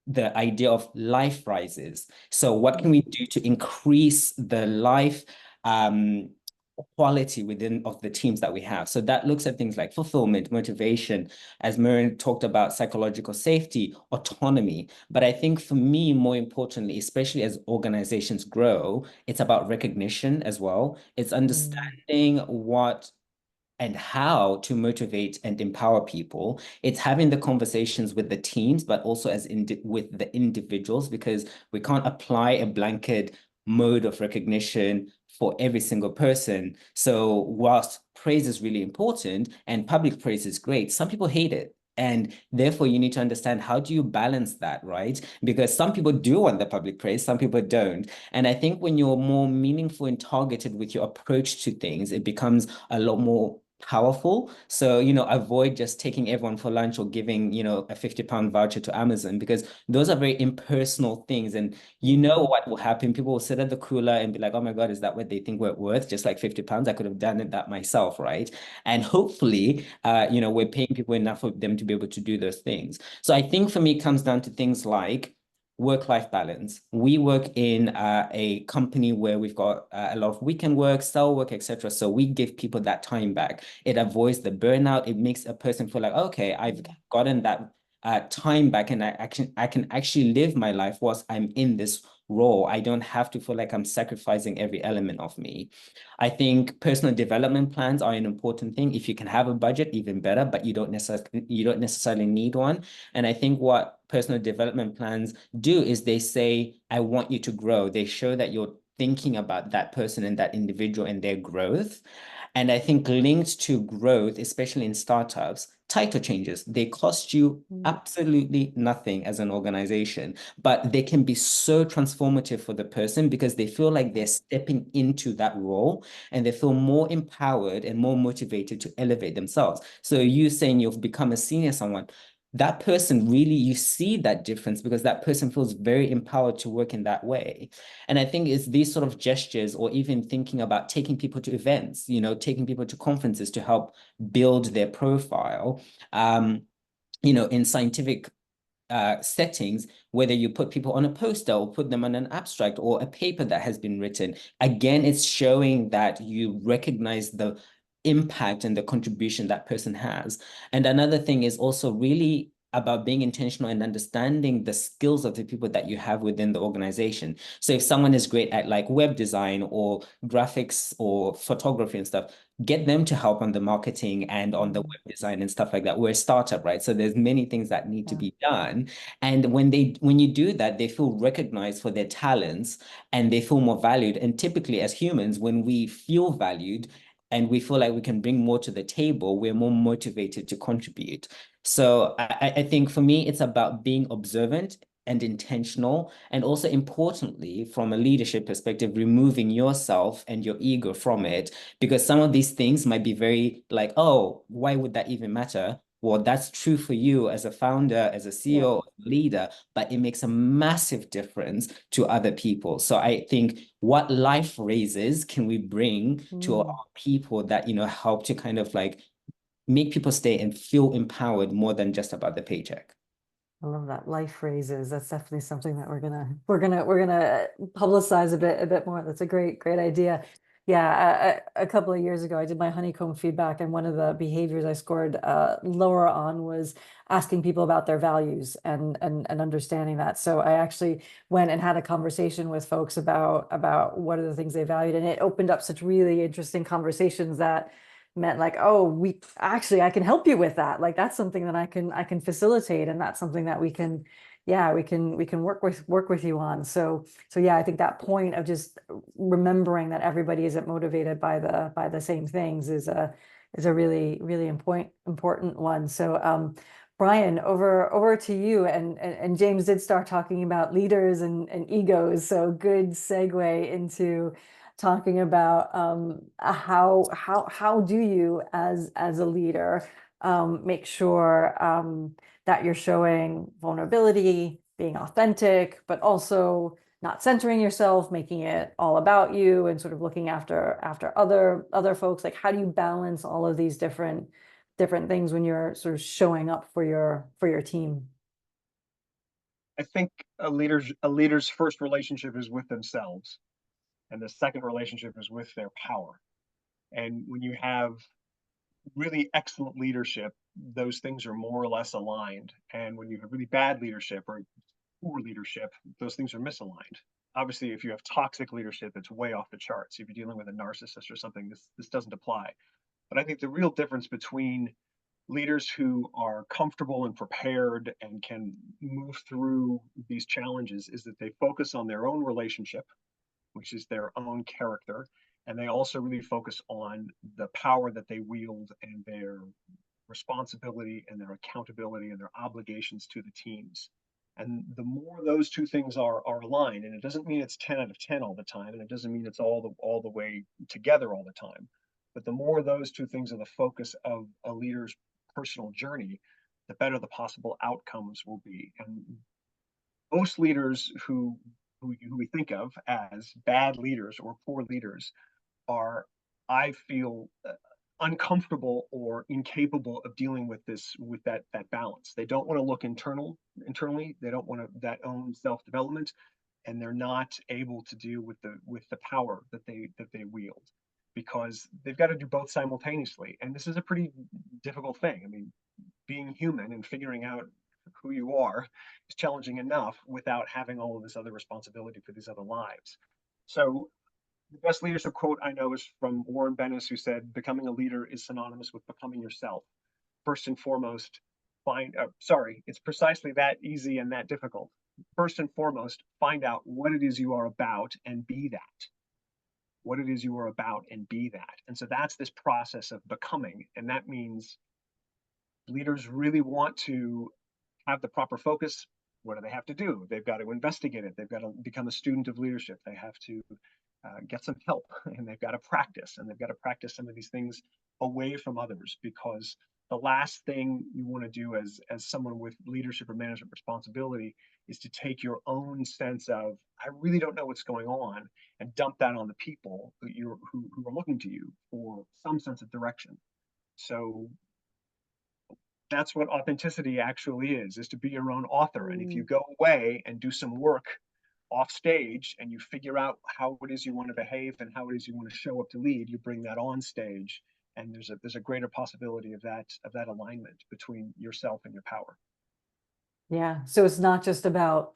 the idea of life rises. So what can we do to increase the life quality of the teams that we have? So that looks at things like fulfillment, motivation, as Miriam talked about, psychological safety, autonomy. But I think for me, more importantly, especially as organizations grow, it's about recognition as well. It's understanding what and how to motivate and empower people. It's having the conversations with the teams, but also with the individuals, because we can't apply a blanket mode of recognition for every single person. So whilst praise is really important and public praise is great, some people hate it. And therefore, you need to understand, how do you balance that, right? Because some people do want the public praise, some people don't. And I think when you're more meaningful and targeted with your approach to things, it becomes a lot more powerful. So, avoid just taking everyone for lunch or giving, a £50 voucher to Amazon, because those are very impersonal things. And what will happen? People will sit at the cooler and be like, oh my God, is that what they think we're worth? Just like £50, I could have done that myself, right? And hopefully, we're paying people enough for them to be able to do those things. So I think for me, it comes down to things like work-life balance. We work in a company where we've got a lot of weekend work, cell work, etc. So we give people that time back. It avoids the burnout. It makes a person feel like, okay, I've gotten that time back, and I can actually live my life whilst I'm in this role. I don't have to feel like I'm sacrificing every element of me. I think personal development plans are an important thing. If you can have a budget, even better, but you don't necessarily need one. And I think what personal development plans do is they say, I want you to grow. They show that you're thinking about that person and that individual and their growth. And I think linked to growth, especially in startups, title changes, they cost you absolutely nothing as an organization, but they can be so transformative for the person because they feel like they're stepping into that role and they feel more empowered and more motivated to elevate themselves. So you saying you've become a senior someone, that person really, you see that difference because that person feels very empowered to work in that way. And I think it's these sort of gestures, or even thinking about taking people to events, taking people to conferences to help build their profile, in scientific settings, whether you put people on a poster or put them on an abstract or a paper that has been written. Again, it's showing that you recognize the impact and the contribution that person has. And another thing is also really about being intentional and understanding the skills of the people that you have within the organization. So if someone is great at like web design or graphics or photography and stuff, get them to help on the marketing and on the web design and stuff like that. We're a startup, right? So there's many things that need to be done. And when you do that, they feel recognized for their talents and they feel more valued. And typically as humans, when we feel valued, and we feel like we can bring more to the table, we're more motivated to contribute. So I think for me, it's about being observant and intentional, and also importantly, from a leadership perspective, removing yourself and your ego from it, because some of these things might be very like, oh, why would that even matter? Well, that's true for you as a founder, as a CEO, leader, but it makes a massive difference to other people. So I think what life raises can we bring to our people that, help to kind of like make people stay and feel empowered more than just about the paycheck. I love that, life phrases. That's definitely something that we're gonna publicize a bit more. That's a great idea. Yeah, a couple of years ago, I did my honeycomb feedback, and one of the behaviors I scored lower on was asking people about their values and understanding that. So I actually went and had a conversation with folks about what are the things they valued, and it opened up such really interesting conversations that meant like, oh, I can help you with that. Like that's something that I can facilitate, and that's something that we can work with you on. So yeah, I think that point of just remembering that everybody isn't motivated by the same things is a really important one. So Brian, over to you, and James did start talking about leaders and egos. So good segue into talking about how do you as a leader make sure that you're showing vulnerability, being authentic, but also not centering yourself, making it all about you, and sort of looking after other folks. Like, how do you balance all of these different things when you're sort of showing up for your team? I think a leader's first relationship is with themselves, and the second relationship is with their power. And when you have really excellent leadership, those things are more or less aligned. And when you have really bad leadership or poor leadership, those things are misaligned. Obviously, if you have toxic leadership, it's way off the charts. If you're dealing with a narcissist or something, this doesn't apply. But I think the real difference between leaders who are comfortable and prepared and can move through these challenges is that they focus on their own relationship, which is their own character, and they also really focus on the power that they wield and their responsibility and their accountability and their obligations to the teams. And the more those two things are aligned, and it doesn't mean it's 10 out of 10 all the time, and it doesn't mean it's all the way together all the time, but the more those two things are the focus of a leader's personal journey, the better the possible outcomes will be. And most leaders who we think of as bad leaders or poor leaders are, I feel, uncomfortable or incapable of dealing with that balance. They don't want to look internally. They don't want to that own self-development, and they're not able to deal with the power that they wield, because they've got to do both simultaneously. And this is a pretty difficult thing. I mean, being human and figuring out who you are is challenging enough without having all of this other responsibility for these other lives. So the best leadership quote I know is from Warren Bennis, who said, "Becoming a leader is synonymous with becoming yourself. First and foremost, it's precisely that easy and that difficult. First and foremost, find out what it is you are about and be that. What it is you are about and be that." And so that's this process of becoming. And that means leaders really want to have the proper focus. What do they have to do? They've got to investigate it. They've got to become a student of leadership. They have to get some help, and they've got to practice, and they've got to practice some of these things away from others, because the last thing you want to do as someone with leadership or management responsibility is to take your own sense of, I really don't know what's going on, and dump that on the people who are looking to you for some sense of direction. So that's what authenticity actually is to be your own author. And if you go away and do some work off stage and you figure out how it is you want to behave and how it is you want to show up to lead, you bring that on stage, and there's a greater possibility of that alignment between yourself and your power. Yeah. So it's not just about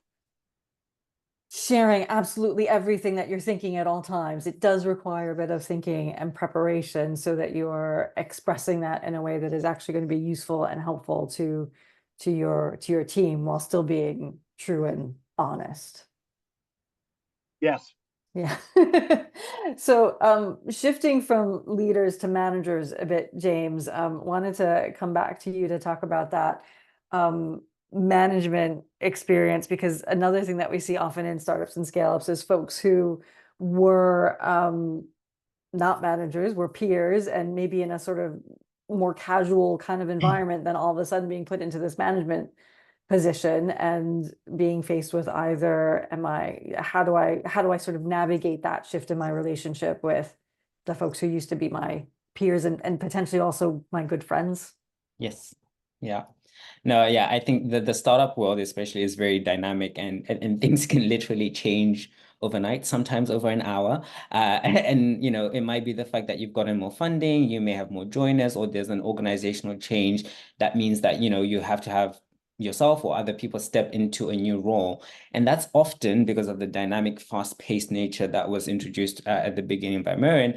sharing absolutely everything that you're thinking at all times. It does require a bit of thinking and preparation so that you're expressing that in a way that is actually going to be useful and helpful to your team while still being true and honest. Yes. Yeah. So shifting from leaders to managers a bit, James, wanted to come back to you to talk about that management experience, because another thing that we see often in startups and scale-ups is folks who were not managers, were peers, and maybe in a sort of more casual kind of environment, then all of a sudden being put into this management position and being faced with either, how do I sort of navigate that shift in my relationship with the folks who used to be my peers and potentially also my good friends? Yes. Yeah. No, yeah, I think that the startup world especially is very dynamic, and things can literally change overnight, sometimes over an hour. And, you know, it might be the fact that you've gotten more funding, you may have more joiners, or there's an organizational change that means that, you know, you have to have yourself or other people step into a new role. And that's often because of the dynamic, fast-paced nature that was introduced at the beginning by Miriam.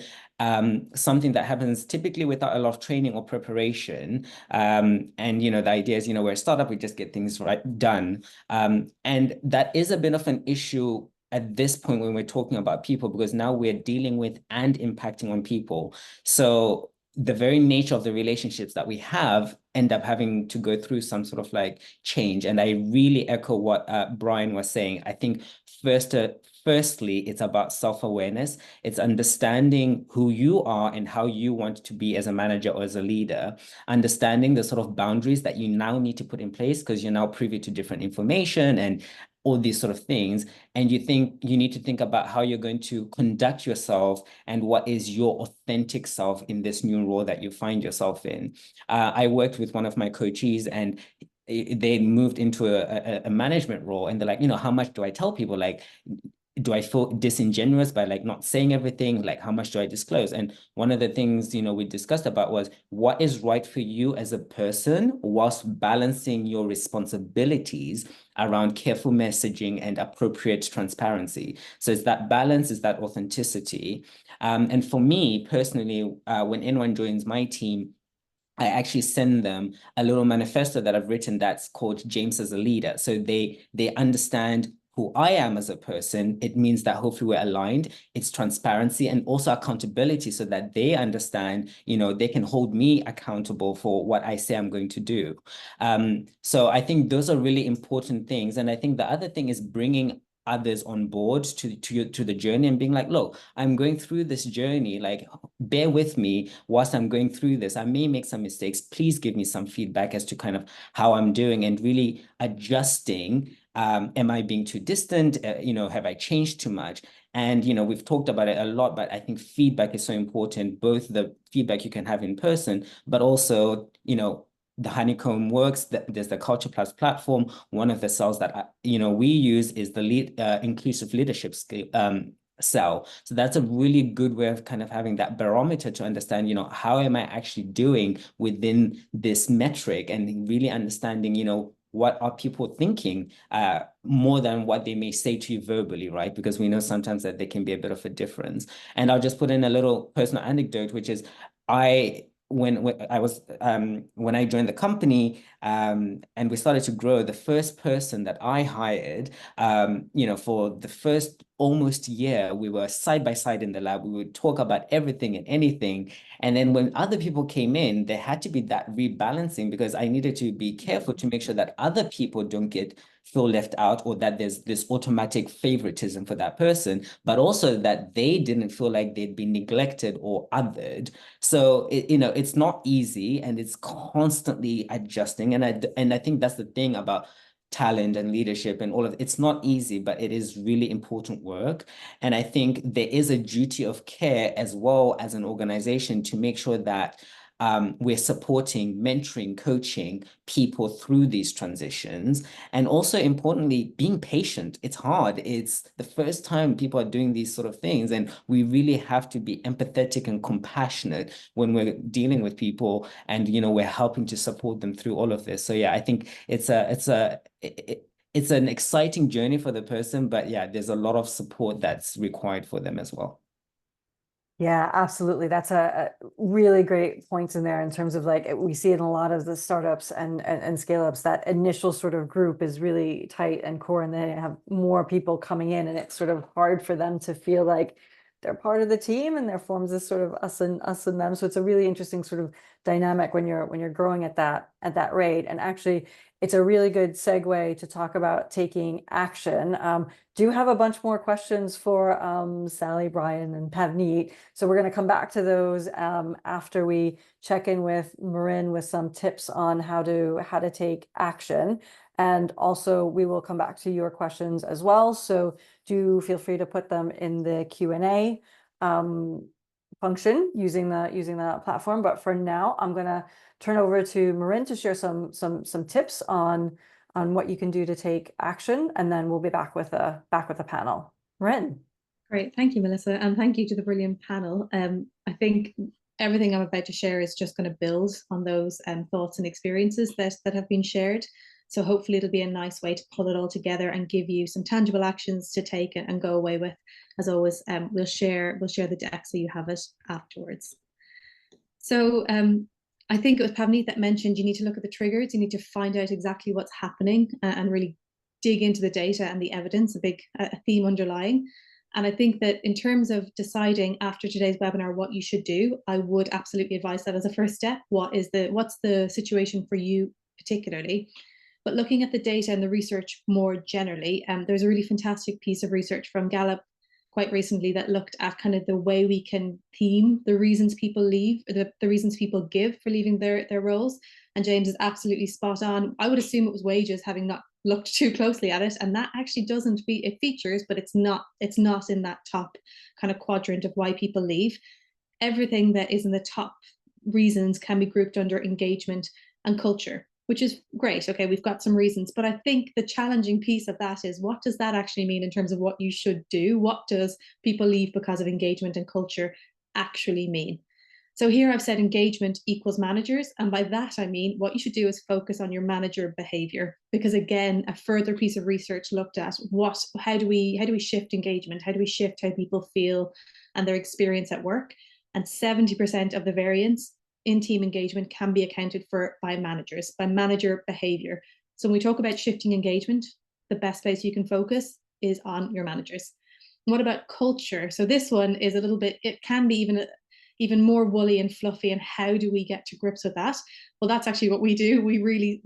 Something that happens typically without a lot of training or preparation. And, you know, the idea is, you know, we're a startup, we just get things done. And that is a bit of an issue at this point when we're talking about people, because now we're dealing with and impacting on people. So the very nature of the relationships that we have end up having to go through some sort of like change. And I really echo what Brian was saying. I think firstly, it's about self-awareness. It's understanding who you are and how you want to be as a manager or as a leader, understanding the sort of boundaries that you now need to put in place because you're now privy to different information and all these sort of things. And you need to think about how you're going to conduct yourself and what is your authentic self in this new role that you find yourself in. I worked with one of my coachees, and they moved into a management role, and they're like, you know, how much do I tell people? Like, do I feel disingenuous by like not saying everything? Like, how much do I disclose? And one of the things, you know, we discussed about was what is right for you as a person whilst balancing your responsibilities around careful messaging and appropriate transparency. So it's that balance, is that authenticity. And for me personally, when anyone joins my team, I actually send them a little manifesto that I've written that's called James as a Leader. So they understand who I am as a person. It means that hopefully we're aligned. It's transparency and also accountability so that they understand, you know, they can hold me accountable for what I say I'm going to do. So I think those are really important things. And I think the other thing is bringing others on board to the journey and being like, look, I'm going through this journey, like bear with me whilst I'm going through this. I may make some mistakes. Please give me some feedback as to kind of how I'm doing and really adjusting. Am I being too distant? You know, have I changed too much? And, you know, we've talked about it a lot, but I think feedback is so important, both the feedback you can have in person, but also, you know, the Honeycomb works. There's the Culture Plus platform. One of the cells that you know we use is the inclusive leadership cell. So that's a really good way of kind of having that barometer to understand, you know, how am I actually doing within this metric, and really understanding, you know, what are people thinking, more than what they may say to you verbally, right? Because we know sometimes that there can be a bit of a difference. And I'll just put in a little personal anecdote, which is when I joined the company, and we started to grow, the first person that I hired, for the first almost year, we were side by side in the lab. We would talk about everything and anything. And then when other people came in, there had to be that rebalancing, because I needed to be careful to make sure that other people don't feel left out, or that there's this automatic favoritism for that person, but also that they didn't feel like they'd been neglected or othered. So it's not easy, and it's constantly adjusting. And I think that's the thing about talent and leadership and all of it. It's not easy, but it is really important work. And I think there is a duty of care as well as an organization to make sure that we're supporting, mentoring, coaching people through these transitions. And also importantly, being patient. It's hard. It's the first time people are doing these sort of things. And we really have to be empathetic and compassionate when we're dealing with people, and, we're helping to support them through all of this. So yeah, I think it's an exciting journey for the person, but yeah, there's a lot of support that's required for them as well. Yeah, absolutely. That's a really great points in there in terms of like, we see in a lot of the startups and scale ups, that initial sort of group is really tight and core, and then you have more people coming in, and it's sort of hard for them to feel like they're part of the team, and there forms this sort of us and them. So it's a really interesting sort of dynamic when you're growing at that rate. And actually, it's a really good segue to talk about taking action. Do have a bunch more questions for Sally, Brian, and Pavneet. So we're going to come back to those after we check in with Marin with some tips on how to take action. And also we will come back to your questions as well. So do feel free to put them in the Q&A function using the platform. But for now, I'm going to turn over to Marin to share some tips on what you can do to take action, and then we'll be back with a panel. Marin. Great, thank you, Melissa, and thank you to the brilliant panel. I think everything I'm about to share is just going to build on those thoughts and experiences that have been shared. So hopefully it'll be a nice way to pull it all together and give you some tangible actions to take and go away with. As always, we'll share the deck so you have it afterwards. So I think it was Pavneet that mentioned you need to look at the triggers. You need to find out exactly what's happening and really dig into the data and the evidence, a big theme underlying. And I think that in terms of deciding after today's webinar what you should do, I would absolutely advise that as a first step. What's the situation for you particularly? But looking at the data and the research more generally, there's a really fantastic piece of research from Gallup quite recently that looked at kind of the way we can theme the reasons people leave, the reasons people give for leaving their roles. And James is absolutely spot on. I would assume it was wages, having not looked too closely at it, and that actually it features, but it's not in that top kind of quadrant of why people leave. Everything that is in the top reasons can be grouped under engagement and culture, which is great. Okay, we've got some reasons, but I think the challenging piece of that is, what does that actually mean in terms of what you should do? What does people leave because of engagement and culture actually mean? So here I've said engagement equals managers. And by that, I mean, what you should do is focus on your manager behavior, because again, a further piece of research looked at how do we shift engagement? How do we shift how people feel and their experience at work? And 70% of the variance in team engagement can be accounted for by managers, by manager behavior. So when we talk about shifting engagement, the best place you can focus is on your managers. And what about culture? So this one is a little bit, it can be even more woolly and fluffy. And how do we get to grips with that? Well, that's actually what we do. We really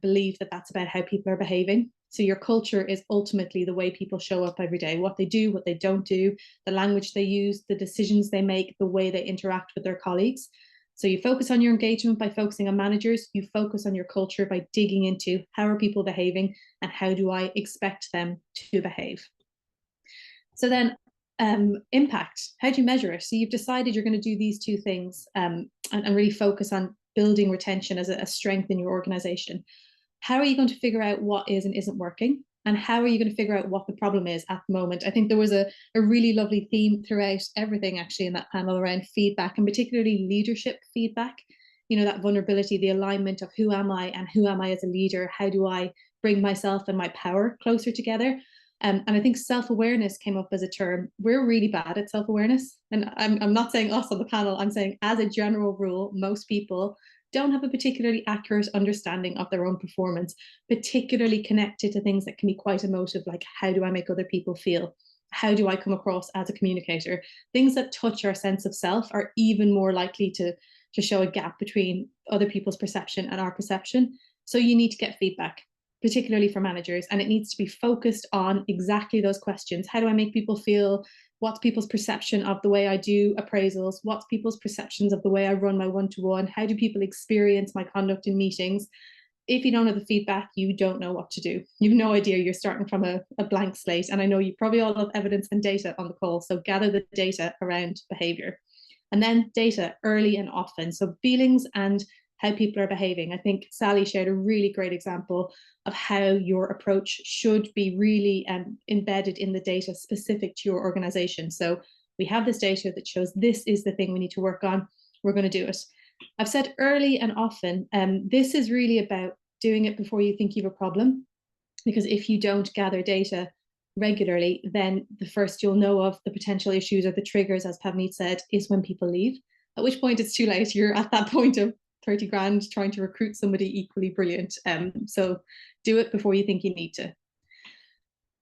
believe that that's about how people are behaving. So your culture is ultimately the way people show up every day, what they do, what they don't do, the language they use, the decisions they make, the way they interact with their colleagues. So you focus on your engagement by focusing on managers, you focus on your culture by digging into how are people behaving and how do I expect them to behave. So then impact, how do you measure it? So you've decided you're going to do these two things and really focus on building retention as a strength in your organization. How are you going to figure out what is and isn't working? And how are you going to figure out what the problem is at the moment? I think there was a really lovely theme throughout everything actually in that panel around feedback, and particularly leadership feedback. you know, that vulnerability, the alignment of who am I and who am I as a leader? How do I bring myself and my power closer together? And I think self-awareness came up as a term. We're really bad at self-awareness. And I'm not saying us on the panel, I'm saying as a general rule, most people don't have a particularly accurate understanding of their own performance, particularly connected to things that can be quite emotive, like how do I make other people feel? How do I come across as a communicator? Things that touch our sense of self are even more likely to show a gap between other people's perception and our perception. So you need to get feedback, particularly for managers, and it needs to be focused on exactly those questions. How do I make people feel? What's people's perception of the way I do appraisals? What's people's perceptions of the way I run my one-to-one? How do people experience my conduct in meetings? If you don't have the feedback, you don't know what to do. You've no idea, you're starting from a blank slate. And I know you probably all have evidence and data on the call, so gather the data around behavior. And then data early and often. So feelings and how people are behaving. I think Sally shared a really great example of how your approach should be really embedded in the data specific to your organization. So we have this data that shows this is the thing we need to work on. We're going to do it. I've said early and often, this is really about doing it before you think you have a problem. Because if you don't gather data regularly, then the first you'll know of the potential issues or the triggers, as Pavneet said, is when people leave, at which point it's too late. You're at that point of 30 grand trying to recruit somebody equally brilliant. So do it before you think you need to.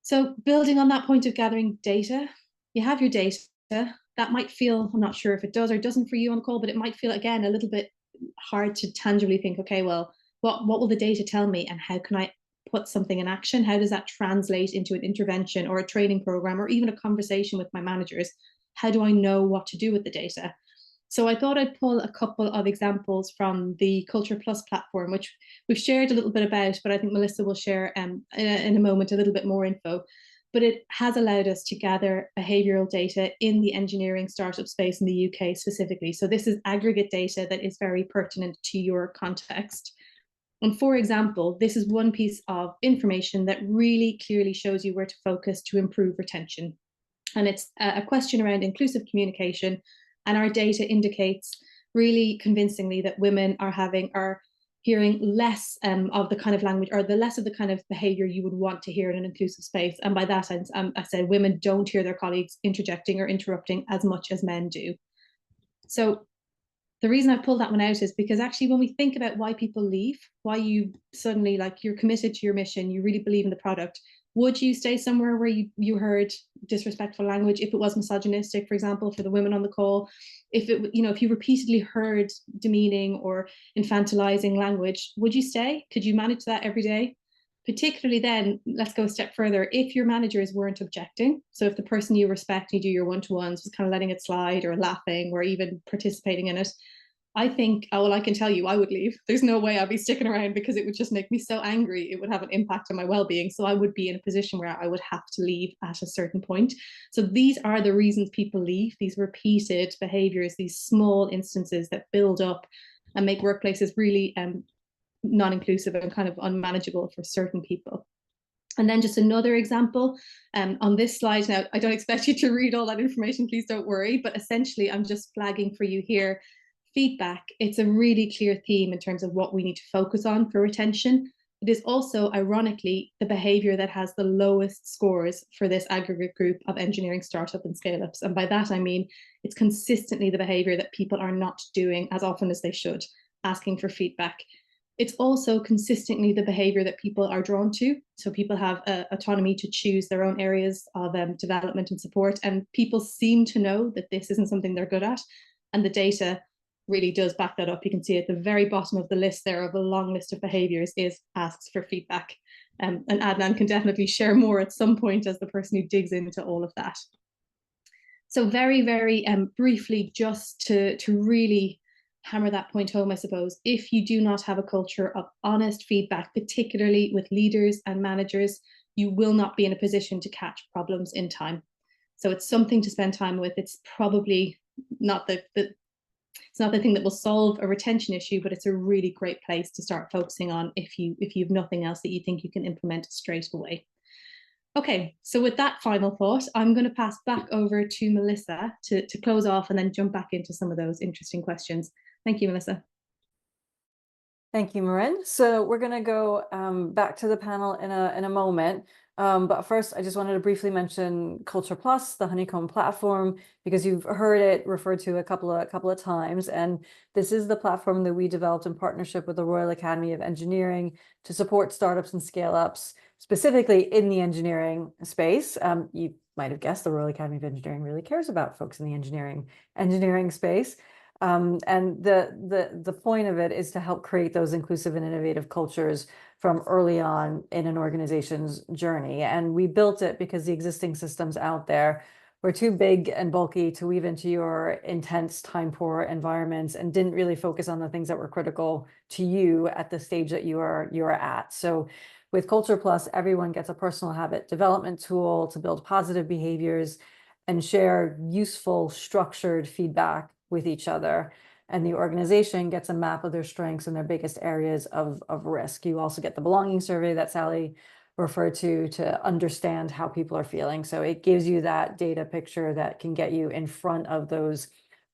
So building on that point of gathering data, you have your data. That might feel, I'm not sure if it does or doesn't for you on the call, but it might feel, again, a little bit hard to tangibly think, okay, well, what will the data tell me and how can I put something in action? How does that translate into an intervention or a training program or even a conversation with my managers? How do I know what to do with the data? So I thought I'd pull a couple of examples from the Culture Plus platform, which we've shared a little bit about, but I think Melissa will share in a moment a little bit more info. But it has allowed us to gather behavioural data in the engineering startup space in the UK specifically. So this is aggregate data that is very pertinent to your context. And for example, this is one piece of information that really clearly shows you where to focus to improve retention. And it's a question around inclusive communication. And our data indicates really convincingly that women are hearing less of the kind of language or the less of the kind of behavior you would want to hear in an inclusive space. And by that, I said women don't hear their colleagues interjecting or interrupting as much as men do. So the reason I pulled that one out is because actually when we think about why people leave, why you suddenly, like, you're committed to your mission, you really believe in the product, would you stay somewhere where you heard disrespectful language, if it was misogynistic, for example, for the women on the call, if you repeatedly heard demeaning or infantilizing language, would you stay? Could you manage that every day? Particularly then, let's go a step further, if your managers weren't objecting, so if the person you respect, you do your one-to-ones, was kind of letting it slide or laughing or even participating in it, I think, well, I can tell you, I would leave. There's no way I'd be sticking around because it would just make me so angry. It would have an impact on my well-being. So I would be in a position where I would have to leave at a certain point. So these are the reasons people leave, these repeated behaviors, these small instances that build up and make workplaces really non-inclusive and kind of unmanageable for certain people. And then just another example on this slide. Now, I don't expect you to read all that information, please don't worry, but essentially I'm just flagging for you here feedback. It's a really clear theme in terms of what we need to focus on for retention. It is also, ironically, the behavior that has the lowest scores for this aggregate group of engineering startup and scale-ups. And by that, I mean, it's consistently the behavior that people are not doing as often as they should, asking for feedback. It's also consistently the behavior that people are drawn to. So people have autonomy to choose their own areas of development and support. And people seem to know that this isn't something they're good at. And the data really does back that up. You can see at the very bottom of the list there of a long list of behaviors is asks for feedback. And Adnan can definitely share more at some point as the person who digs into all of that. So very, very briefly, just to really hammer that point home, I suppose, if you do not have a culture of honest feedback, particularly with leaders and managers, you will not be in a position to catch problems in time. So it's something to spend time with. It's probably not it's not the thing that will solve a retention issue, but it's a really great place to start focusing on if you've nothing else that you think you can implement straight away. Okay, so with that final thought, I'm going to pass back over to Melissa to close off and then jump back into some of those interesting questions. Thank you, Melissa. Thank you, Marin. So we're going to go back to the panel in a moment. But first, I just wanted to briefly mention Culture Plus, the Honeycomb platform, because you've heard it referred to a couple of times. And this is the platform that we developed in partnership with the Royal Academy of Engineering to support startups and scale-ups, specifically in the engineering space. You might have guessed the Royal Academy of Engineering really cares about folks in the engineering space. And the point of it is to help create those inclusive and innovative cultures from early on in an organization's journey. And we built it because the existing systems out there were too big and bulky to weave into your intense, time-poor environments and didn't really focus on the things that were critical to you at the stage that you are at. So with Culture Plus, everyone gets a personal habit development tool to build positive behaviors and share useful, structured feedback with each other. And the organization gets a map of their strengths and their biggest areas of risk. You also get the belonging survey that Sally referred to understand how people are feeling. So it gives you that data picture that can get you in front of those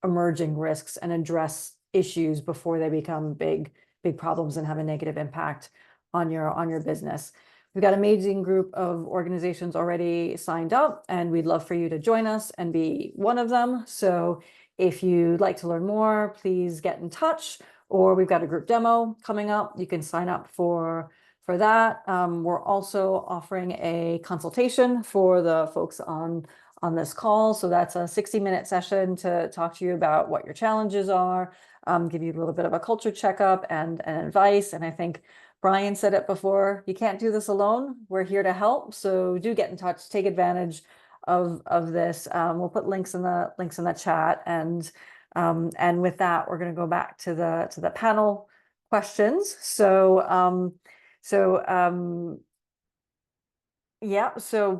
emerging risks and address issues before they become big problems and have a negative impact on your business. We've got an amazing group of organizations already signed up, and we'd love for you to join us and be one of them. So if you'd like to learn more, please get in touch, or we've got a group demo coming up. You can sign up for that. We're also offering a consultation for the folks on this call. So that's a 60-minute session to talk to you about what your challenges are, give you a little bit of a culture checkup and advice. And I think Brian said it before, you can't do this alone. We're here to help. So do get in touch, take advantage of this. We'll put links in the chat, and with that, we're going to go back to the panel questions. So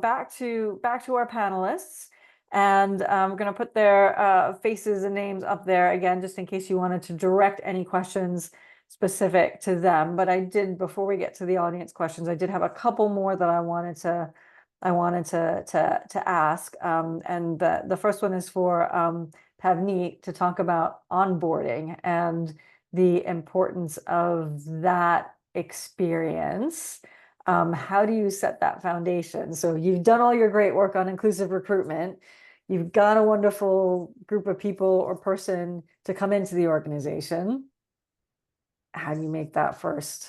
back to our panelists, and I'm going to put their faces and names up there again, just in case you wanted to direct any questions specific to them. But I did, before we get to the audience questions, I did have a couple more that I wanted to ask. And the first one is for Pavneet to talk about onboarding and the importance of that experience. How do you set that foundation? So you've done all your great work on inclusive recruitment. You've got a wonderful group of people or person to come into the organization. How do you make that first?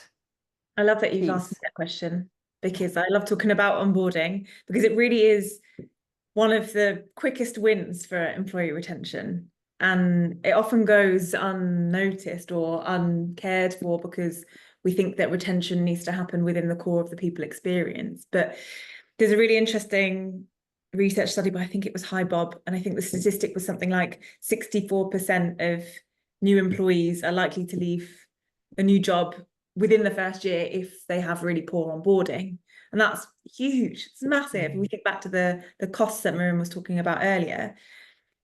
I love that you've asked me that question, because I love talking about onboarding, because it really is one of the quickest wins for employee retention. And it often goes unnoticed or uncared for because we think that retention needs to happen within the core of the people experience. But there's a really interesting research study by, I think it was HiBob, and I think the statistic was something like 64% of new employees are likely to leave a new job within the first year if they have really poor onboarding. And that's huge. It's massive. And we think back to the costs that Marin was talking about earlier.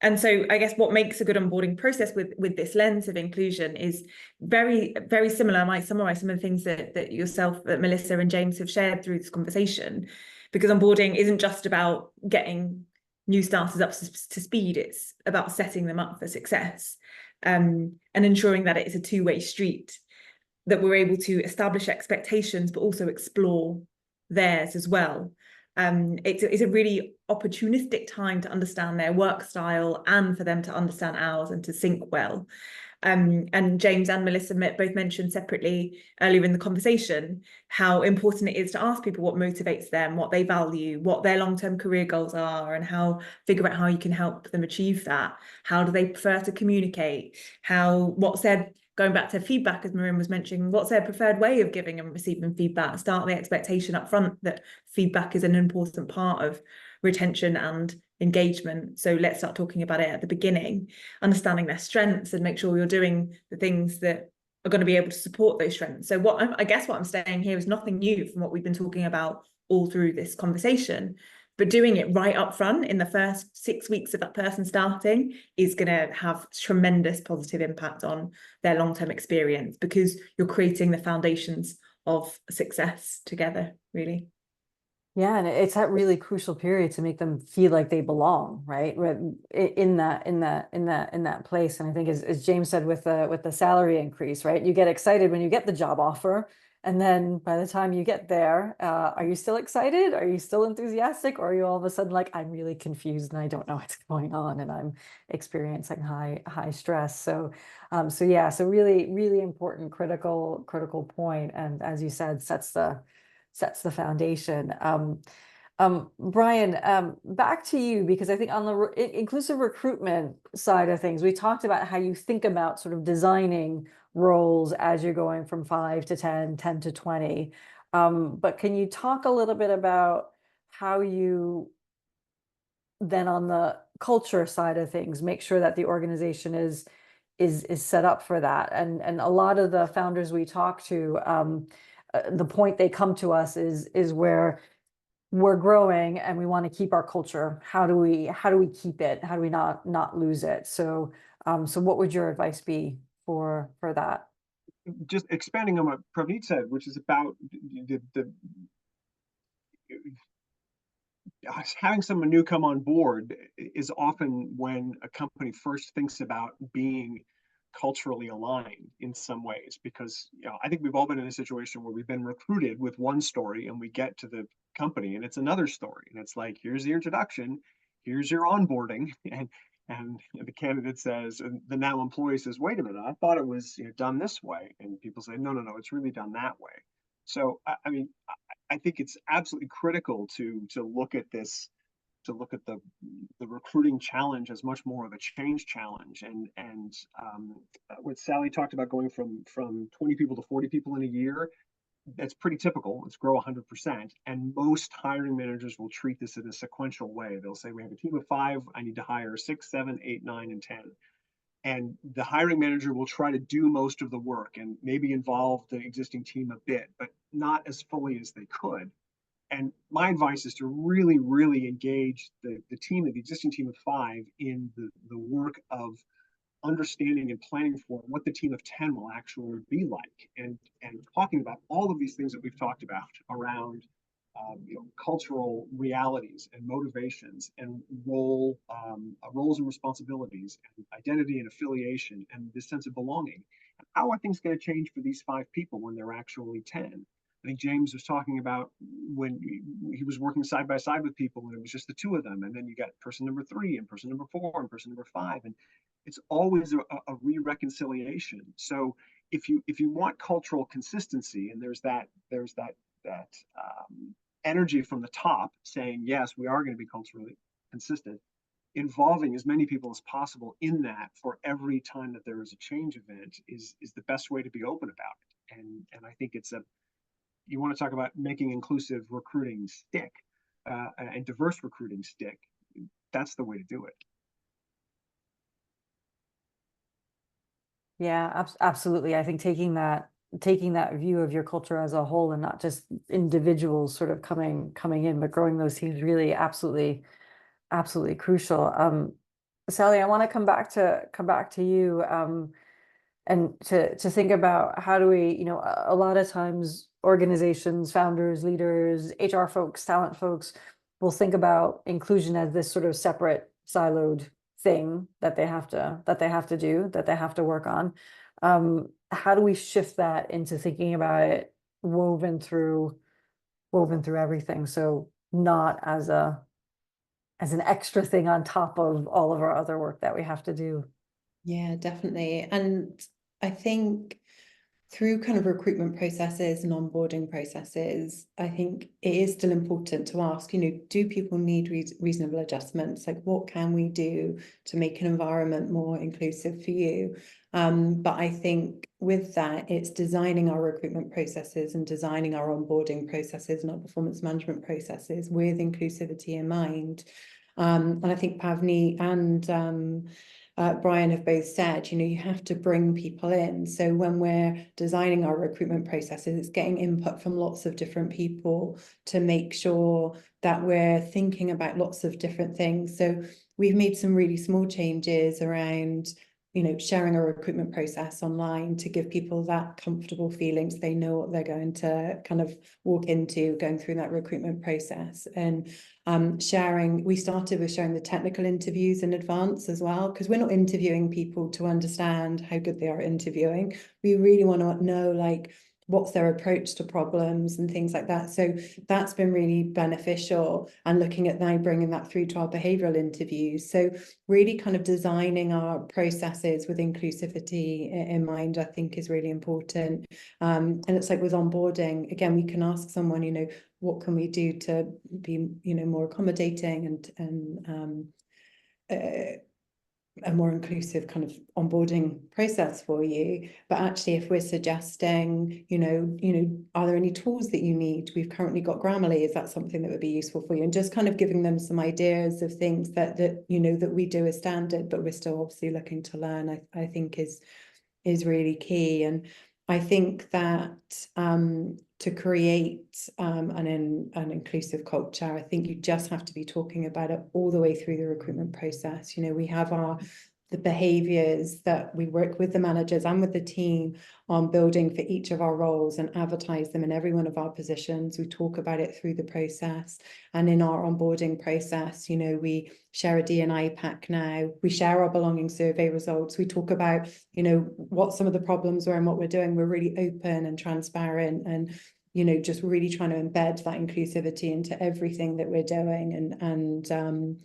And so I guess what makes a good onboarding process with this lens of inclusion is very, very similar. I might summarize some of the things that yourself, that Melissa and James have shared through this conversation, because onboarding isn't just about getting new starters up to speed. It's about setting them up for success, and ensuring that it is a two-way street, that we're able to establish expectations, but also explore theirs as well. It's a really opportunistic time to understand their work style and for them to understand ours and to sync well. And James and Melissa both mentioned separately earlier in the conversation how important it is to ask people what motivates them, what they value, what their long-term career goals are, and figure out how you can help them achieve that. How do they prefer to communicate? What's their, going back to feedback, as Marin was mentioning, what's their preferred way of giving and receiving feedback? Start the expectation up front that feedback is an important part of retention and engagement. So let's start talking about it at the beginning, understanding their strengths, and make sure you're doing the things that are going to be able to support those strengths. So I guess what I'm saying here is nothing new from what we've been talking about all through this conversation, but doing it right up front in the first 6 weeks of that person starting is going to have tremendous positive impact on their long-term experience, because you're creating the foundations of success together, really. Yeah, and it's that really crucial period to make them feel like they belong, right? In that place. And I think as James said with the salary increase, right? You get excited when you get the job offer, and then by the time you get there, are you still excited? Are you still enthusiastic? Or are you all of a sudden like, I'm really confused and I don't know what's going on and I'm experiencing high stress. So yeah, so really important, critical point. And as you said, sets the foundation. Brian, back to you, because I think on the inclusive recruitment side of things, we talked about how you think about sort of designing roles as you're going from 5 to 10, 10 to 20. But can you talk a little bit about how you then on the culture side of things, make sure that the organization is set up for that? And a lot of the founders we talk to, the point they come to us is where we're growing and we want to keep our culture. How do we keep it? How do we not lose it? So so what would your advice be for that? Just expanding on what Pravneet said, which is about the having someone new come on board is often when a company first thinks about being culturally aligned in some ways, because I think we've all been in a situation where we've been recruited with one story and we get to the company and it's another story, and it's like, here's the introduction, here's your onboarding, and the candidate says, and the now employee says, wait a minute, I thought it was done this way, and people say, no, it's really done that way. So I mean, I think it's absolutely critical to look at this, to look at the recruiting challenge as much more of a change challenge. And what Sally talked about, going from 20 people to 40 people in a year, that's pretty typical. Let's grow 100%. And most hiring managers will treat this in a sequential way. They'll say, we have a team of 5, I need to hire 6, 7, 8, 9, and 10. And the hiring manager will try to do most of the work and maybe involve the existing team a bit, but not as fully as they could. And my advice is to really, really engage the team, the existing team of 5, in the work of understanding and planning for what the team of 10 will actually be like, and talking about all of these things that we've talked about around cultural realities and motivations and roles and responsibilities and identity and affiliation and this sense of belonging. And how are things going to change for these 5 people when they're actually 10? I think James was talking about when he was working side by side with people and it was just the 2 of them. And then you got person number 3 and person number 4 and person number 5. And it's always a re-reconciliation. So if you want cultural consistency, and there's that energy from the top saying, yes, we are going to be culturally consistent, involving as many people as possible in that for every time that there is a change event is the best way to be open about it. And I think you want to talk about making inclusive recruiting stick and diverse recruiting stick, that's the way to do it. Yeah, absolutely. I think taking that view of your culture as a whole and not just individuals sort of coming in, but growing those teams, really absolutely crucial. Sally, I want to come back to you and to think about how do we, a lot of times organizations, founders, leaders, HR folks, talent folks will think about inclusion as this sort of separate, siloed thing that they have to do, that they have to work on. How do we shift that into thinking about it woven through everything, so not as an extra thing on top of all of our other work that we have to do? Yeah, definitely. And I think through kind of recruitment processes and onboarding processes, I think it is still important to ask, do people need reasonable adjustments? Like, what can we do to make an environment more inclusive for you? But I think with that, it's designing our recruitment processes and designing our onboarding processes and our performance management processes with inclusivity in mind. And I think Pavni and Brian have both said, you have to bring people in. So when we're designing our recruitment processes, it's getting input from lots of different people to make sure that we're thinking about lots of different things. So we've made some really small changes around sharing a recruitment process online to give people that comfortable feelings. They know what they're going to kind of walk into going through that recruitment process. And we started with sharing the technical interviews in advance as well, because we're not interviewing people to understand how good they are at interviewing. We really want to know, like, what's their approach to problems and things like that. So that's been really beneficial, and looking at now bringing that through to our behavioural interviews. So really kind of designing our processes with inclusivity in mind, I think, is really important. And it's like with onboarding, again, we can ask someone, what can we do to be, more accommodating and a more inclusive kind of onboarding process for you. But actually, if we're suggesting, are there any tools that you need? We've currently got Grammarly. Is that something that would be useful for you? And just kind of giving them some ideas of things that we do as standard, but we're still obviously looking to learn, I think is really key. And I think that to create an inclusive culture, I think you just have to be talking about it all the way through the recruitment process. We have the behaviours that we work with the managers and with the team on building for each of our roles and advertise them in every one of our positions. We talk about it through the process, and in our onboarding process, we share a D&I pack now. We share our belonging survey results. We talk about, what some of the problems were and what we're doing. We're really open and transparent, and just really trying to embed that inclusivity into everything that we're doing, and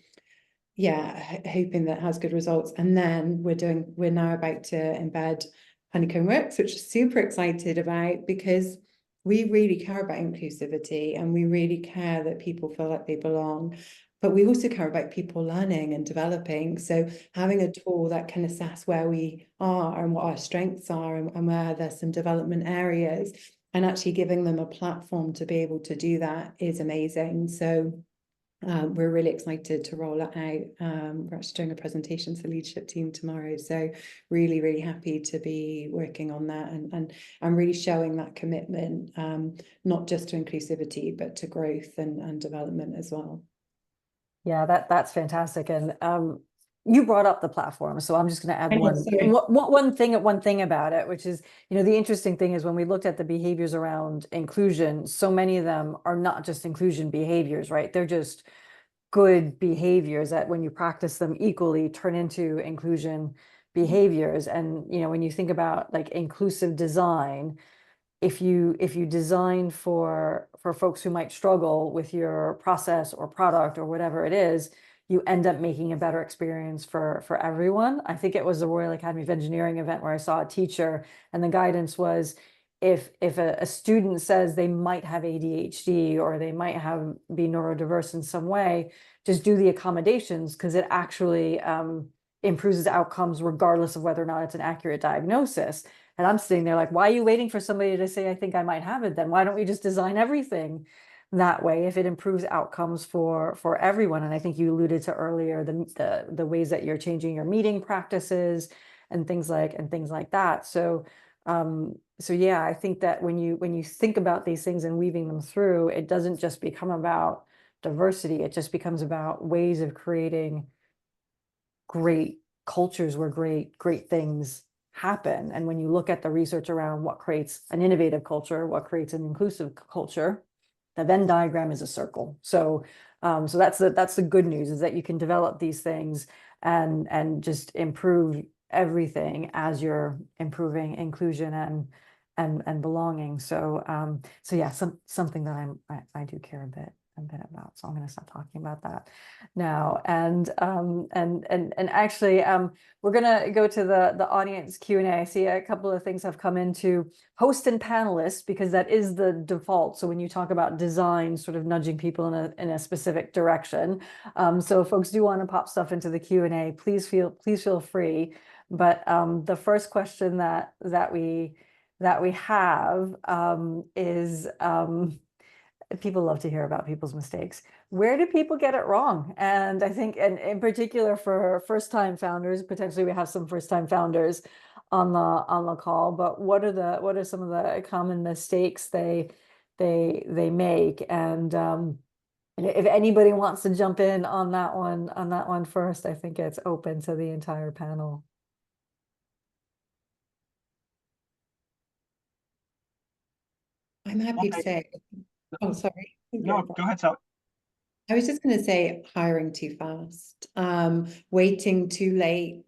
hoping that has good results. And then we're now about to embed Honeycomb Works, which I'm super excited about, because we really care about inclusivity and we really care that people feel like they belong. But we also care about people learning and developing. So having a tool that can assess where we are and what our strengths are, and where there's some development areas, and actually giving them a platform to be able to do that is amazing. So we're really excited to roll it out. We're actually doing a presentation to the leadership team tomorrow. So really, really happy to be working on that, and really showing that commitment, not just to inclusivity, but to growth and development as well. Yeah, that's fantastic. And you brought up the platform, so I'm just going to add one thing about it, which is, the interesting thing is when we looked at the behaviors around inclusion, so many of them are not just inclusion behaviors, right? They're just good behaviors that, when you practice them equally, turn into inclusion behaviors. And when you think about like inclusive design, if you design for folks who might struggle with your process or product or whatever it is, you end up making a better experience for everyone. I think it was the Royal Academy of Engineering event where I saw a teacher, and the guidance was, if a student says they might have ADHD or they might be neurodiverse in some way, just do the accommodations, because it actually improves outcomes regardless of whether or not it's an accurate diagnosis. And I'm sitting there like, why are you waiting for somebody to say, I think I might have it? Then why don't we just design everything that way if it improves outcomes for everyone? And I think you alluded to earlier the ways that you're changing your meeting practices and things like that. So yeah, I think that when you think about these things and weaving them through, it doesn't just become about diversity. It just becomes about ways of creating great cultures where great things happen. And when you look at the research around what creates an innovative culture, what creates an inclusive culture, the Venn diagram is a circle. So that's the good news, is that you can develop these things and just improve everything as you're improving inclusion and belonging. So yeah, something that I do care a bit about. So I'm going to stop talking about that now. And actually, we're going to go to the audience Q&A. I see a couple of things have come into host and panelists, because that is the default. So when you talk about design, sort of nudging people in a specific direction. So if folks do want to pop stuff into the Q&A, please feel free. But the first question that we have is, people love to hear about people's mistakes. Where do people get it wrong? And I think, and in particular for first-time founders, potentially we have some first-time founders on the call, but what are some of the common mistakes they make? And if anybody wants to jump in on that one first, I think it's open to the entire panel. I'm happy to Okay. say, oh, sorry. No, go ahead, Sally. I was just going to say hiring too fast, waiting too late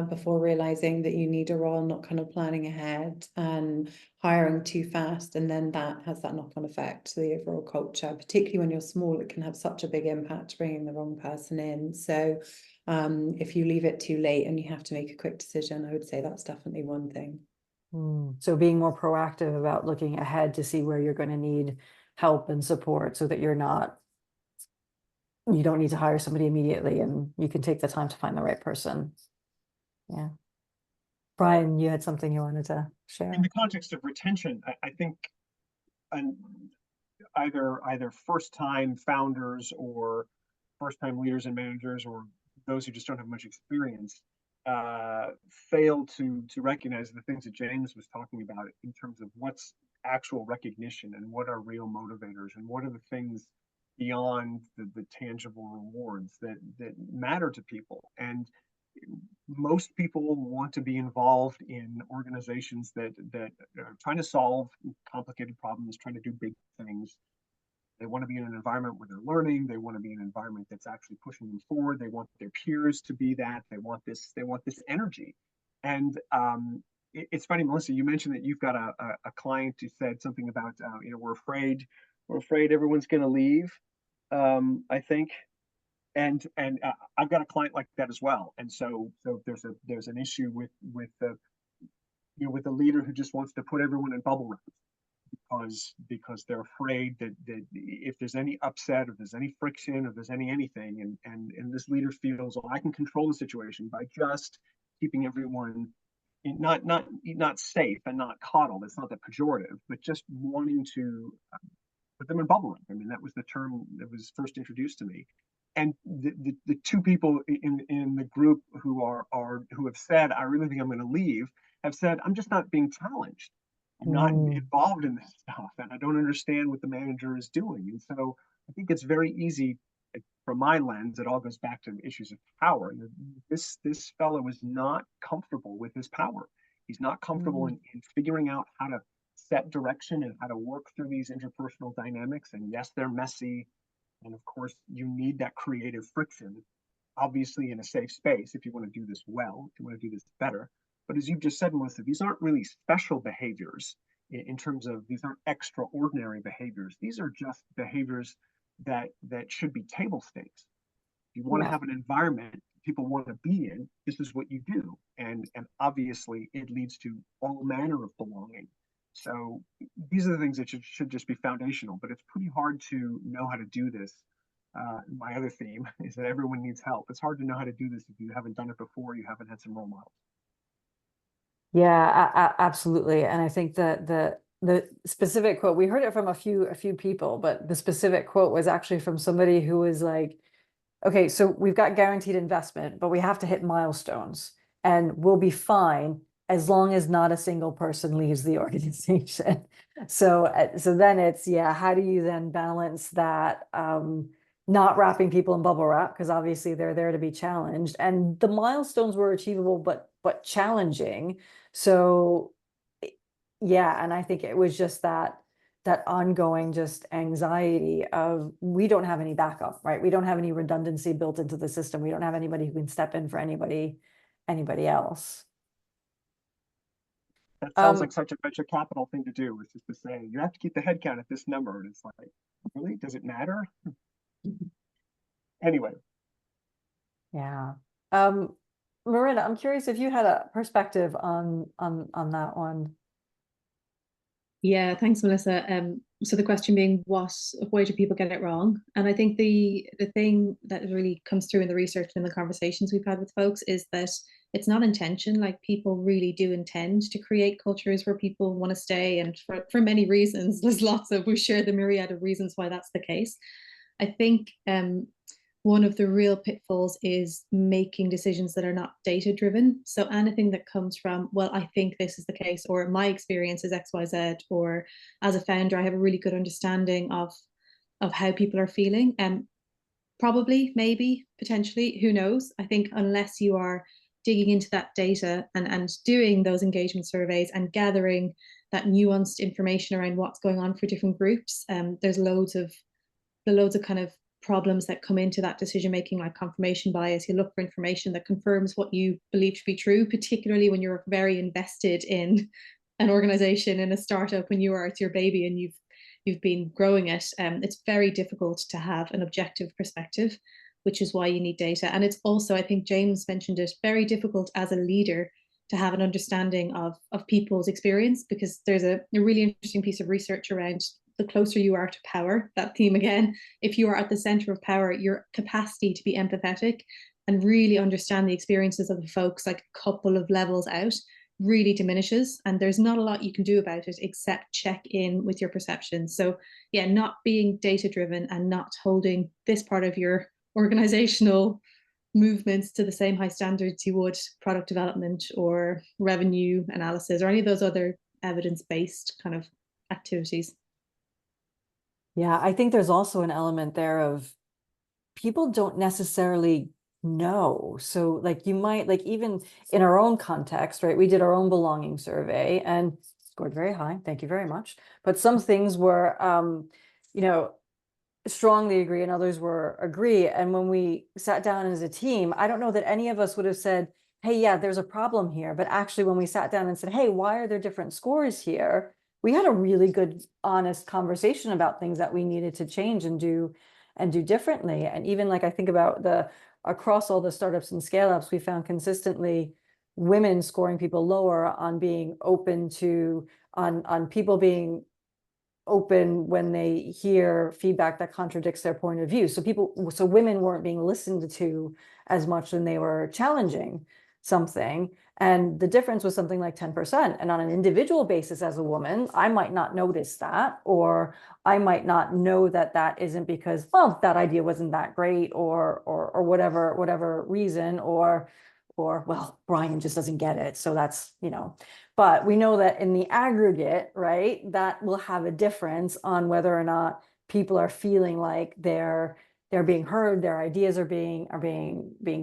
before realizing that you need a role, not kind of planning ahead, and hiring too fast. And then that has that knock-on effect to the overall culture, particularly when you're small, it can have such a big impact bringing the wrong person in. So if you leave it too late and you have to make a quick decision, I would say that's definitely one thing. So being more proactive about looking ahead to see where you're going to need help and support so that you don't need to hire somebody immediately and you can take the time to find the right person. Yeah. Brian, you had something you wanted to share? In the context of retention, I think either first-time founders or first-time leaders and managers, or those who just don't have much experience, fail to recognize the things that James was talking about in terms of what's actual recognition and what are real motivators and what are the things beyond the tangible rewards that matter to people. And most people want to be involved in organizations that are trying to solve complicated problems, trying to do big things. They want to be in an environment where they're learning. They want to be in an environment that's actually pushing them forward. They want their peers to be that. They want this energy. And it's funny, Melissa, you mentioned that you've got a client who said something about, we're afraid everyone's going to leave, I think. And I've got a client like that as well. And so there's an issue with the leader who just wants to put everyone in bubble wrap because they're afraid that if there's any upset, or there's any friction, or there's anything, and this leader feels, well, I can control the situation by just keeping everyone not safe and not coddled. It's not that pejorative, but just wanting to put them in bubble wrap. I mean, that was the term that was first introduced to me. And the two people in the group who have said, I really think I'm going to leave, have said, I'm just not being challenged. I'm not involved in this stuff, and I don't understand what the manager is doing. And so I think it's very easy, from my lens, it all goes back to issues of power. This fellow is not comfortable with his power. He's not comfortable in figuring out how to set direction and how to work through these interpersonal dynamics. And yes, they're messy. And of course, you need that creative friction, obviously in a safe space, if you want to do this well, if you want to do this better. But as you've just said, Melissa, these aren't really special behaviors in terms of, these aren't extraordinary behaviors. These are just behaviors that should be table stakes. If you want to have an environment people want to be in, this is what you do. And obviously it leads to all manner of belonging. So these are the things that should just be foundational, but it's pretty hard to know how to do this. My other theme is that everyone needs help. It's hard to know how to do this if you haven't done it before, you haven't had some role models. Yeah, absolutely. And I think that the specific quote, we heard it from a few people, but the specific quote was actually from somebody who was like, okay, so we've got guaranteed investment, but we have to hit milestones and we'll be fine as long as not a single person leaves the organization. So then it's, how do you then balance that, not wrapping people in bubble wrap, because obviously they're there to be challenged, and the milestones were achievable, but challenging. So and I think it was just that ongoing just anxiety of, we don't have any backup, right? We don't have any redundancy built into the system. We don't have anybody who can step in for anybody else. That sounds like such a venture capital thing to do, is just to say, you have to keep the headcount at this number. And it's like, really? Does it matter? Anyway. Yeah. Miranda, I'm curious if you had a perspective on that one. Yeah, thanks, Melissa. So the question being, why do people get it wrong? And I think the thing that really comes through in the research and the conversations we've had with folks is that it's not intention. Like, people really do intend to create cultures where people want to stay, and for many reasons. We share the myriad of reasons why that's the case. I think one of the real pitfalls is making decisions that are not data driven. So anything that comes from, well, I think this is the case, or my experience is XYZ, or as a founder, I have a really good understanding of how people are feeling. Probably, maybe, potentially, who knows? I think unless you are digging into that data and doing those engagement surveys and gathering that nuanced information around what's going on for different groups. There's loads of kind of problems that come into that decision making, like confirmation bias. You look for information that confirms what you believe to be true, particularly when you're very invested in an organization, in a startup, when it's your baby and you've been growing it. It's very difficult to have an objective perspective, which is why you need data. And it's also, I think James mentioned it, very difficult as a leader to have an understanding of people's experience, because there's a really interesting piece of research around the closer you are to power, that theme again. If you are at the center of power, your capacity to be empathetic and really understand the experiences of the folks like a couple of levels out really diminishes, and there's not a lot you can do about it except check in with your perceptions. So yeah, not being data driven and not holding this part of your organizational movements to the same high standards you would product development or revenue analysis or any of those other evidence-based kind of activities. Yeah, I think there's also an element there of people don't necessarily know. So like you might, like even in our own context, right? We did our own belonging survey and scored very high. Thank you very much. But some things were, you know, strongly agree and others were agree. And when we sat down as a team, I don't know that any of us would have said, hey, yeah, there's a problem here. But actually, when we sat down and said, hey, why are there different scores here? We had a really good, honest conversation about things that we needed to change and do differently. And even like I think about across all the startups and scale ups, we found consistently women scoring people lower on being open to, on people being open when they hear feedback that contradicts their point of view. So women weren't being listened to as much when they were challenging something. And the difference was something like 10%. And on an individual basis as a woman, I might not notice that, or I might not know that that isn't because, well, that idea wasn't that great or whatever reason, or well, Brian just doesn't get it. So that's, you know, but we know that in the aggregate, right, that will have a difference on whether or not people are feeling like they're being heard, their ideas are being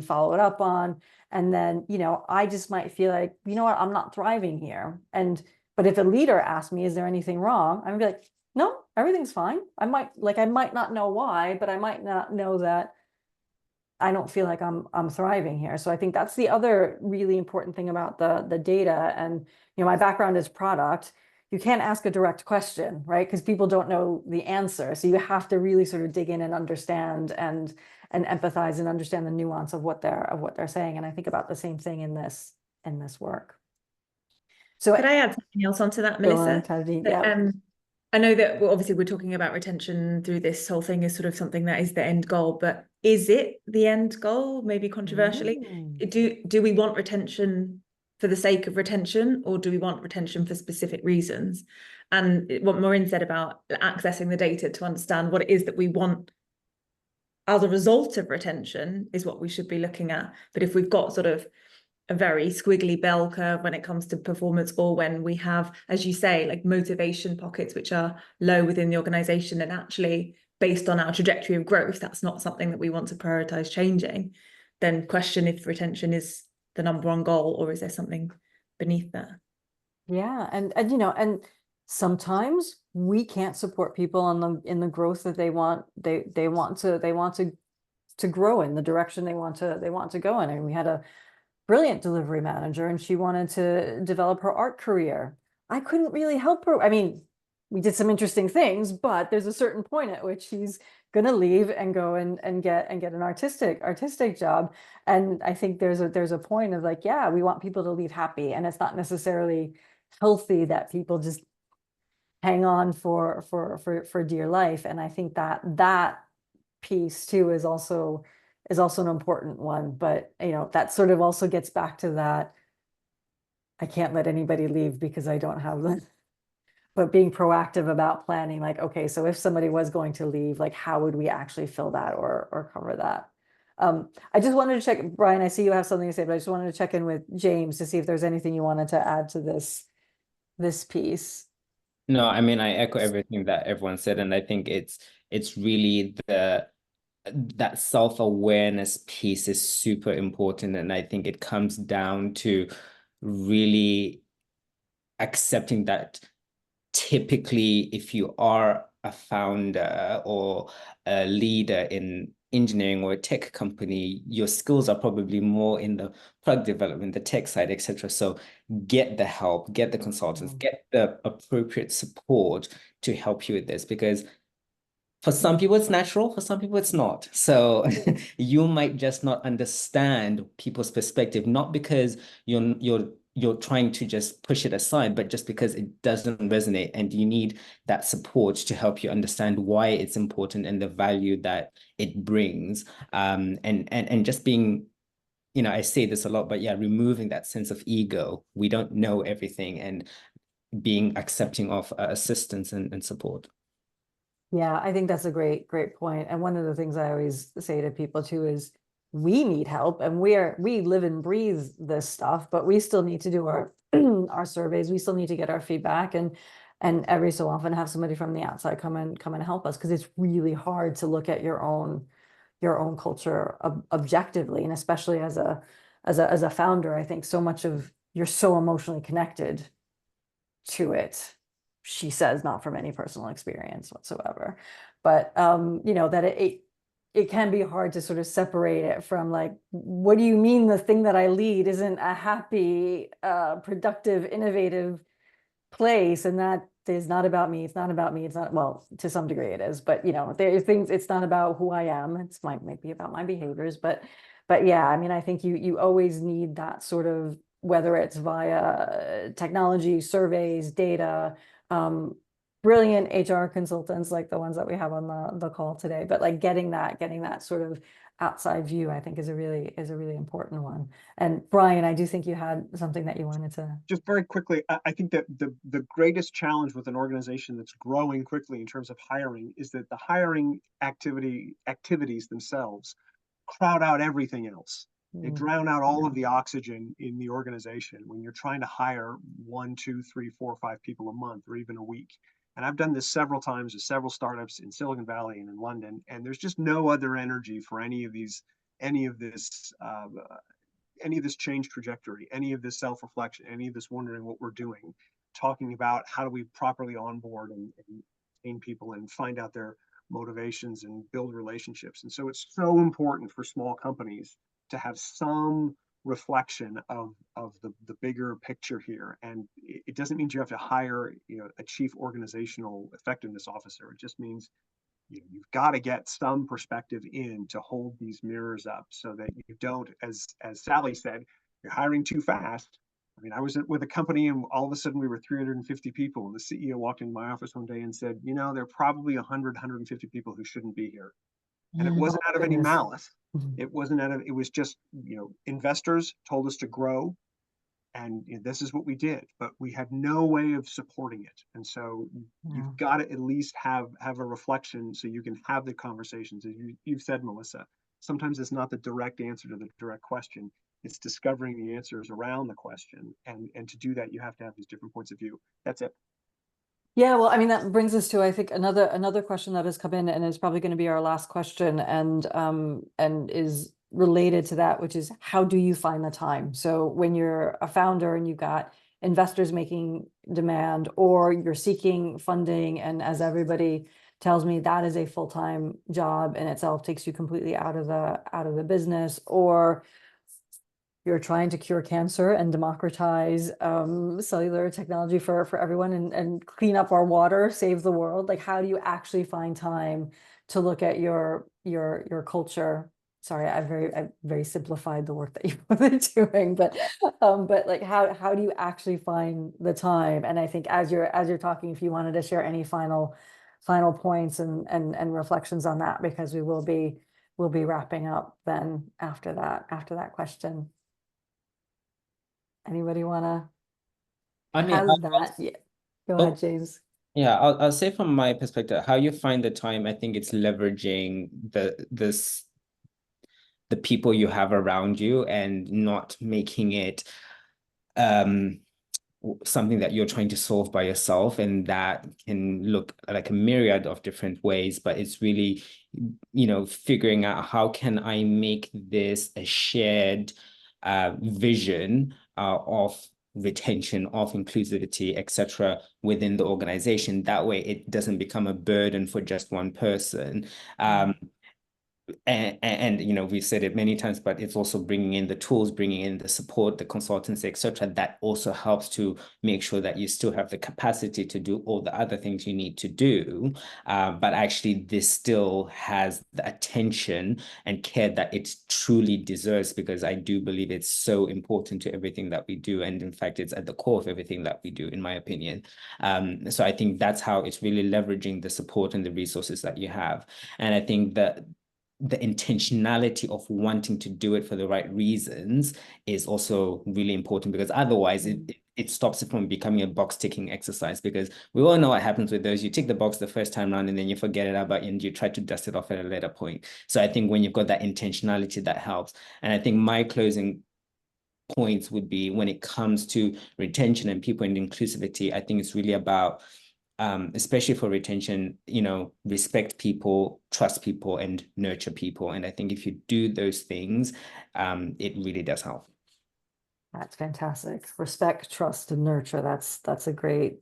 followed up on. And then, you know, I just might feel like, you know what, I'm not thriving here. But if a leader asks me, is there anything wrong? I'm gonna be like, no, everything's fine. I might not know why, but I might not know that I don't feel like I'm thriving here. So I think that's the other really important thing about the data. And, you know, my background is product. You can't ask a direct question, right? Because people don't know the answer. So you have to really sort of dig in and understand and empathize and understand the nuance of what they're saying. And I think about the same thing in this work. So could I add something else onto that, Melissa? Yeah. I know that obviously we're talking about retention through this whole thing as sort of something that is the end goal, but is it the end goal? Maybe controversially, do we want retention for the sake of retention, or do we want retention for specific reasons? And what Maureen said about accessing the data to understand what it is that we want as a result of retention is what we should be looking at. But if we've got sort of a very squiggly bell curve when it comes to performance, or when we have, as you say, like motivation pockets which are low within the organization, and actually based on our trajectory of growth, that's not something that we want to prioritize changing, then question if retention is the number one goal, or is there something beneath that? Yeah, and you know, and sometimes we can't support people in the growth that they want to grow in the direction they want to go in. And we had a brilliant delivery manager, and she wanted to develop her art career. I couldn't really help her. I mean, we did some interesting things, but there's a certain point at which she's gonna leave and go and get an artistic job. And I think there's a point of like, yeah, we want people to leave happy, and it's not necessarily healthy that people just hang on for dear life. And I think that piece too is also an important one. But you know, that sort of also gets back to that, I can't let anybody leave because I don't have them. But being proactive about planning, like, okay, so if somebody was going to leave, like, how would we actually fill that or cover that? I just wanted to check, Brian, I see you have something to say, but I just wanted to check in with James to see if there's anything you wanted to add to this piece. No, I mean, I echo everything that everyone said, and I think it's really that self-awareness piece is super important. And I think it comes down to really accepting that typically, if you are a founder or a leader in engineering or a tech company, your skills are probably more in the product development, the tech side, etc. So get the help, get the consultants, get the appropriate support to help you with this, because for some people it's natural, for some people it's not. So you might just not understand people's perspective, not because you're trying to just push it aside, but just because it doesn't resonate, and you need that support to help you understand why it's important and the value that it brings. And just being, I say this a lot, but yeah, removing that sense of ego. We don't know everything, and being accepting of assistance and support. Yeah, I think that's a great point. And one of the things I always say to people too is we need help, and we live and breathe this stuff, but we still need to do our our surveys. We still need to get our feedback, and every so often have somebody from the outside come and help us, because it's really hard to look at your own culture objectively, and especially as a founder. I think so much of you're so emotionally connected to it. She says, not from any personal experience whatsoever, but that it can be hard to sort of separate it from, like, what do you mean the thing that I lead isn't a happy, productive, innovative place? And that is not about me. It's not about me. It's not, well, to some degree it is, but there are things, it's not about who I am. It's might be about my behaviors, but yeah, I mean, I think you always need that sort of, whether it's via technology, surveys, data, brilliant HR consultants like the ones that we have on the call today, but like getting that sort of outside view, I think is a really important one. And Brian, I do think you had something that you wanted to. Just very quickly, I think that the greatest challenge with an organization that's growing quickly in terms of hiring is that the hiring activities themselves crowd out everything else. They drown out all of the oxygen in the organization when you're trying to hire 1, 2, 3, 4, 5 people a month, or even a week. And I've done this several times with several startups in Silicon Valley and in London, and there's just no other energy for any of this change trajectory, any of this self-reflection, any of this wondering what we're doing, talking about how do we properly onboard and train people and find out their motivations and build relationships. And so it's so important for small companies to have some reflection of the bigger picture here. And it doesn't mean you have to hire a chief organizational effectiveness officer. It just means you've got to get some perspective in to hold these mirrors up, so that you don't, as Sally said, you're hiring too fast. I mean, I was with a company and all of a sudden we were 350 people, and the CEO walked into my office one day and said, there are probably 150 people who shouldn't be here. And it wasn't out of any malice. It wasn't it was just, investors told us to grow, and this is what we did, but we had no way of supporting it. And so you've got to at least have a reflection, so you can have the conversations. As you've said, Melissa, sometimes it's not the direct answer to the direct question. It's discovering the answers around the question. And to do that, you have to have these different points of view. That's it. Yeah, well, I mean, that brings us to, I think, another question that has come in, and is probably going to be our last question, and is related to that, which is, how do you find the time? So when you're a founder and you've got investors making demand, or you're seeking funding, and as everybody tells me, that is a full-time job in itself, takes you completely out of the business, or you're trying to cure cancer and democratize cellular technology for everyone, and clean up our water, save the world. Like, how do you actually find time to look at your culture? Sorry, I've very simplified the work that you've been doing, but like, how do you actually find the time? And I think as you're talking, if you wanted to share any final points and reflections on that, because we'll be wrapping up then after that question. Anybody want to add that? Yeah. Go ahead, James. Yeah, I'll say from my perspective, how you find the time, I think it's leveraging the people you have around you, and not making it something that you're trying to solve by yourself. And that can look like a myriad of different ways, but it's really, figuring out, how can I make this a shared vision of retention, of inclusivity, etc., within the organization. That way, it doesn't become a burden for just one person. And you know, we've said it many times, but it's also bringing in the tools, bringing in the support, the consultancy, etc. That also helps to make sure that you still have the capacity to do all the other things you need to do, but actually this still has the attention and care that it truly deserves, because I do believe it's so important to everything that we do, and in fact, it's at the core of everything that we do, in my opinion. So I think that's how it's really leveraging the support and the resources that you have, and I think that the intentionality of wanting to do it for the right reasons is also really important, because otherwise it stops it from becoming a box ticking exercise, because we all know what happens with those. You tick the box the first time around and then you forget it about, and you try to dust it off at a later point. So I think when you've got that intentionality, that helps. And I think my closing points would be, when it comes to retention and people and inclusivity, I think it's really about especially for retention, you know, respect people, trust people, and nurture people. And I think if you do those things, it really does help. That's fantastic. Respect, trust, and nurture. That's a great,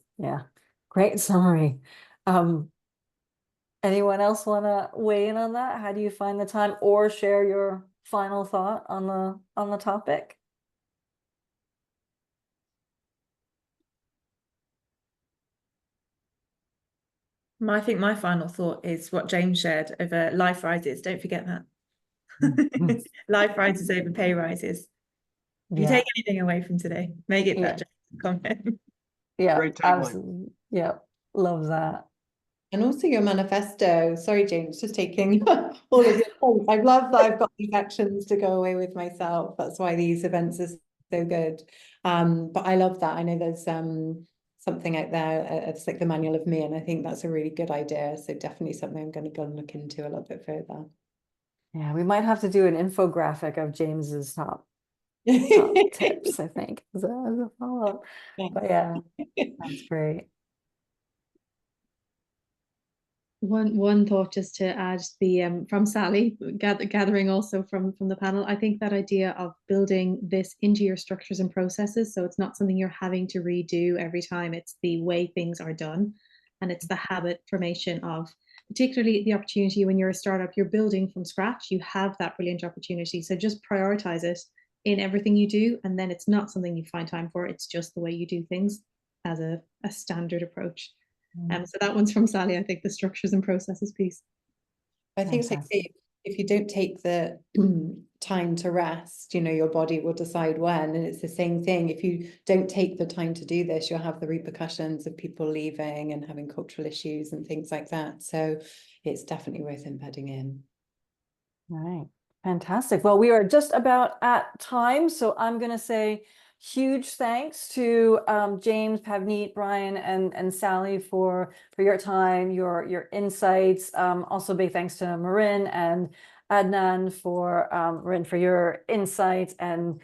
great summary. Anyone else want to weigh in on that? How do you find the time, or share your final thought on the topic? I think my final thought is what James shared over life rises. Don't forget that. Life rises over pay rises. If you take anything away from today, make it that comment. Yeah, Great tagline. absolutely. Yeah, love that. And also your manifesto. Sorry, James, just taking all of your points. I love that I've got these actions to go away with myself. That's why these events are so good. But I love that. I know there's something out there, it's like the manual of me, and I think that's a really good idea. So definitely something I'm going to go and look into a little bit further. Yeah, we might have to do an infographic of James's top tips, I think, as a follow-up. But yeah, that's great. One thought just to add, the from Sally, gathering also from the panel, I think that idea of building this into your structures and processes, so it's not something you're having to redo every time, it's the way things are done, and it's the habit formation of, particularly the opportunity when you're a startup, you're building from scratch, you have that brilliant opportunity, so just prioritize it in everything you do, and then it's not something you find time for, it's just the way you do things as a standard approach. So that one's from Sally, I think, the structures and processes piece. I think it's like, if you don't take the time to rest, you know, your body will decide when. And it's the same thing. If you don't take the time to do this, you'll have the repercussions of people leaving and having cultural issues and things like that. So it's definitely worth embedding in. All right. Fantastic. Well, we are just about at time. So I'm going to say huge thanks to James, Pavneet, Brian, and Sally for your time, your insights. Also big thanks to Marin and Adnan for your insights and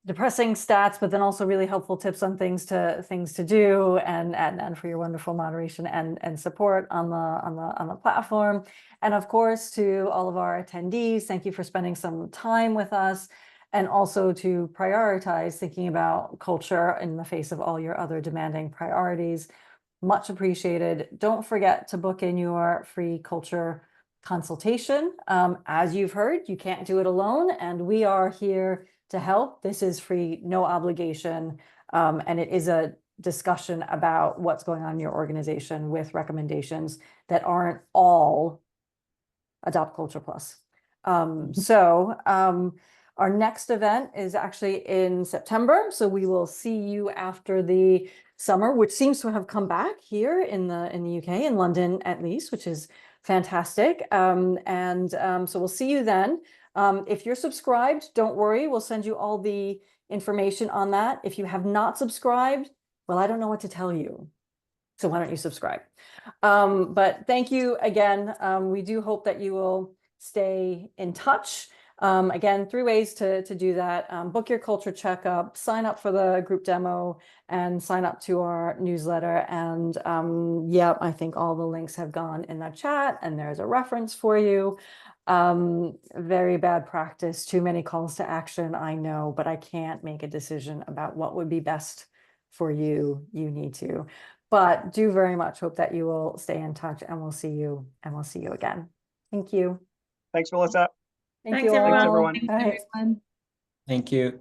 depressing stats, but then also really helpful tips on things to do, and Adnan for your wonderful moderation and support on the platform. And of course, to all of our attendees, thank you for spending some time with us, and also to prioritize thinking about culture in the face of all your other demanding priorities. Much appreciated. Don't forget to book in your free culture consultation. As you've heard, you can't do it alone, and we are here to help. This is free, no obligation, and it is a discussion about what's going on in your organization with recommendations that aren't all Adopt Culture Plus. Our next event is actually in September, so we will see you after the summer, which seems to have come back here in the UK, in London at least, which is fantastic. So we'll see you then. If you're subscribed, don't worry, we'll send you all the information on that. If you have not subscribed, well, I don't know what to tell you. So why don't you subscribe? But thank you again. We do hope that you will stay in touch. Again, 3 ways to do that. Book your culture checkup, sign up for the group demo, and sign up to our newsletter. And I think all the links have gone in the chat, and there's a reference for you. Very bad practice, too many calls to action, I know, but I can't make a decision about what would be best for you. You need to, but do very much hope that you will stay in touch, and we'll see you again. Thank you. Thanks, Melissa. Thank Thanks, you all. everyone. everyone. Thanks, Bye. everyone. Thank you.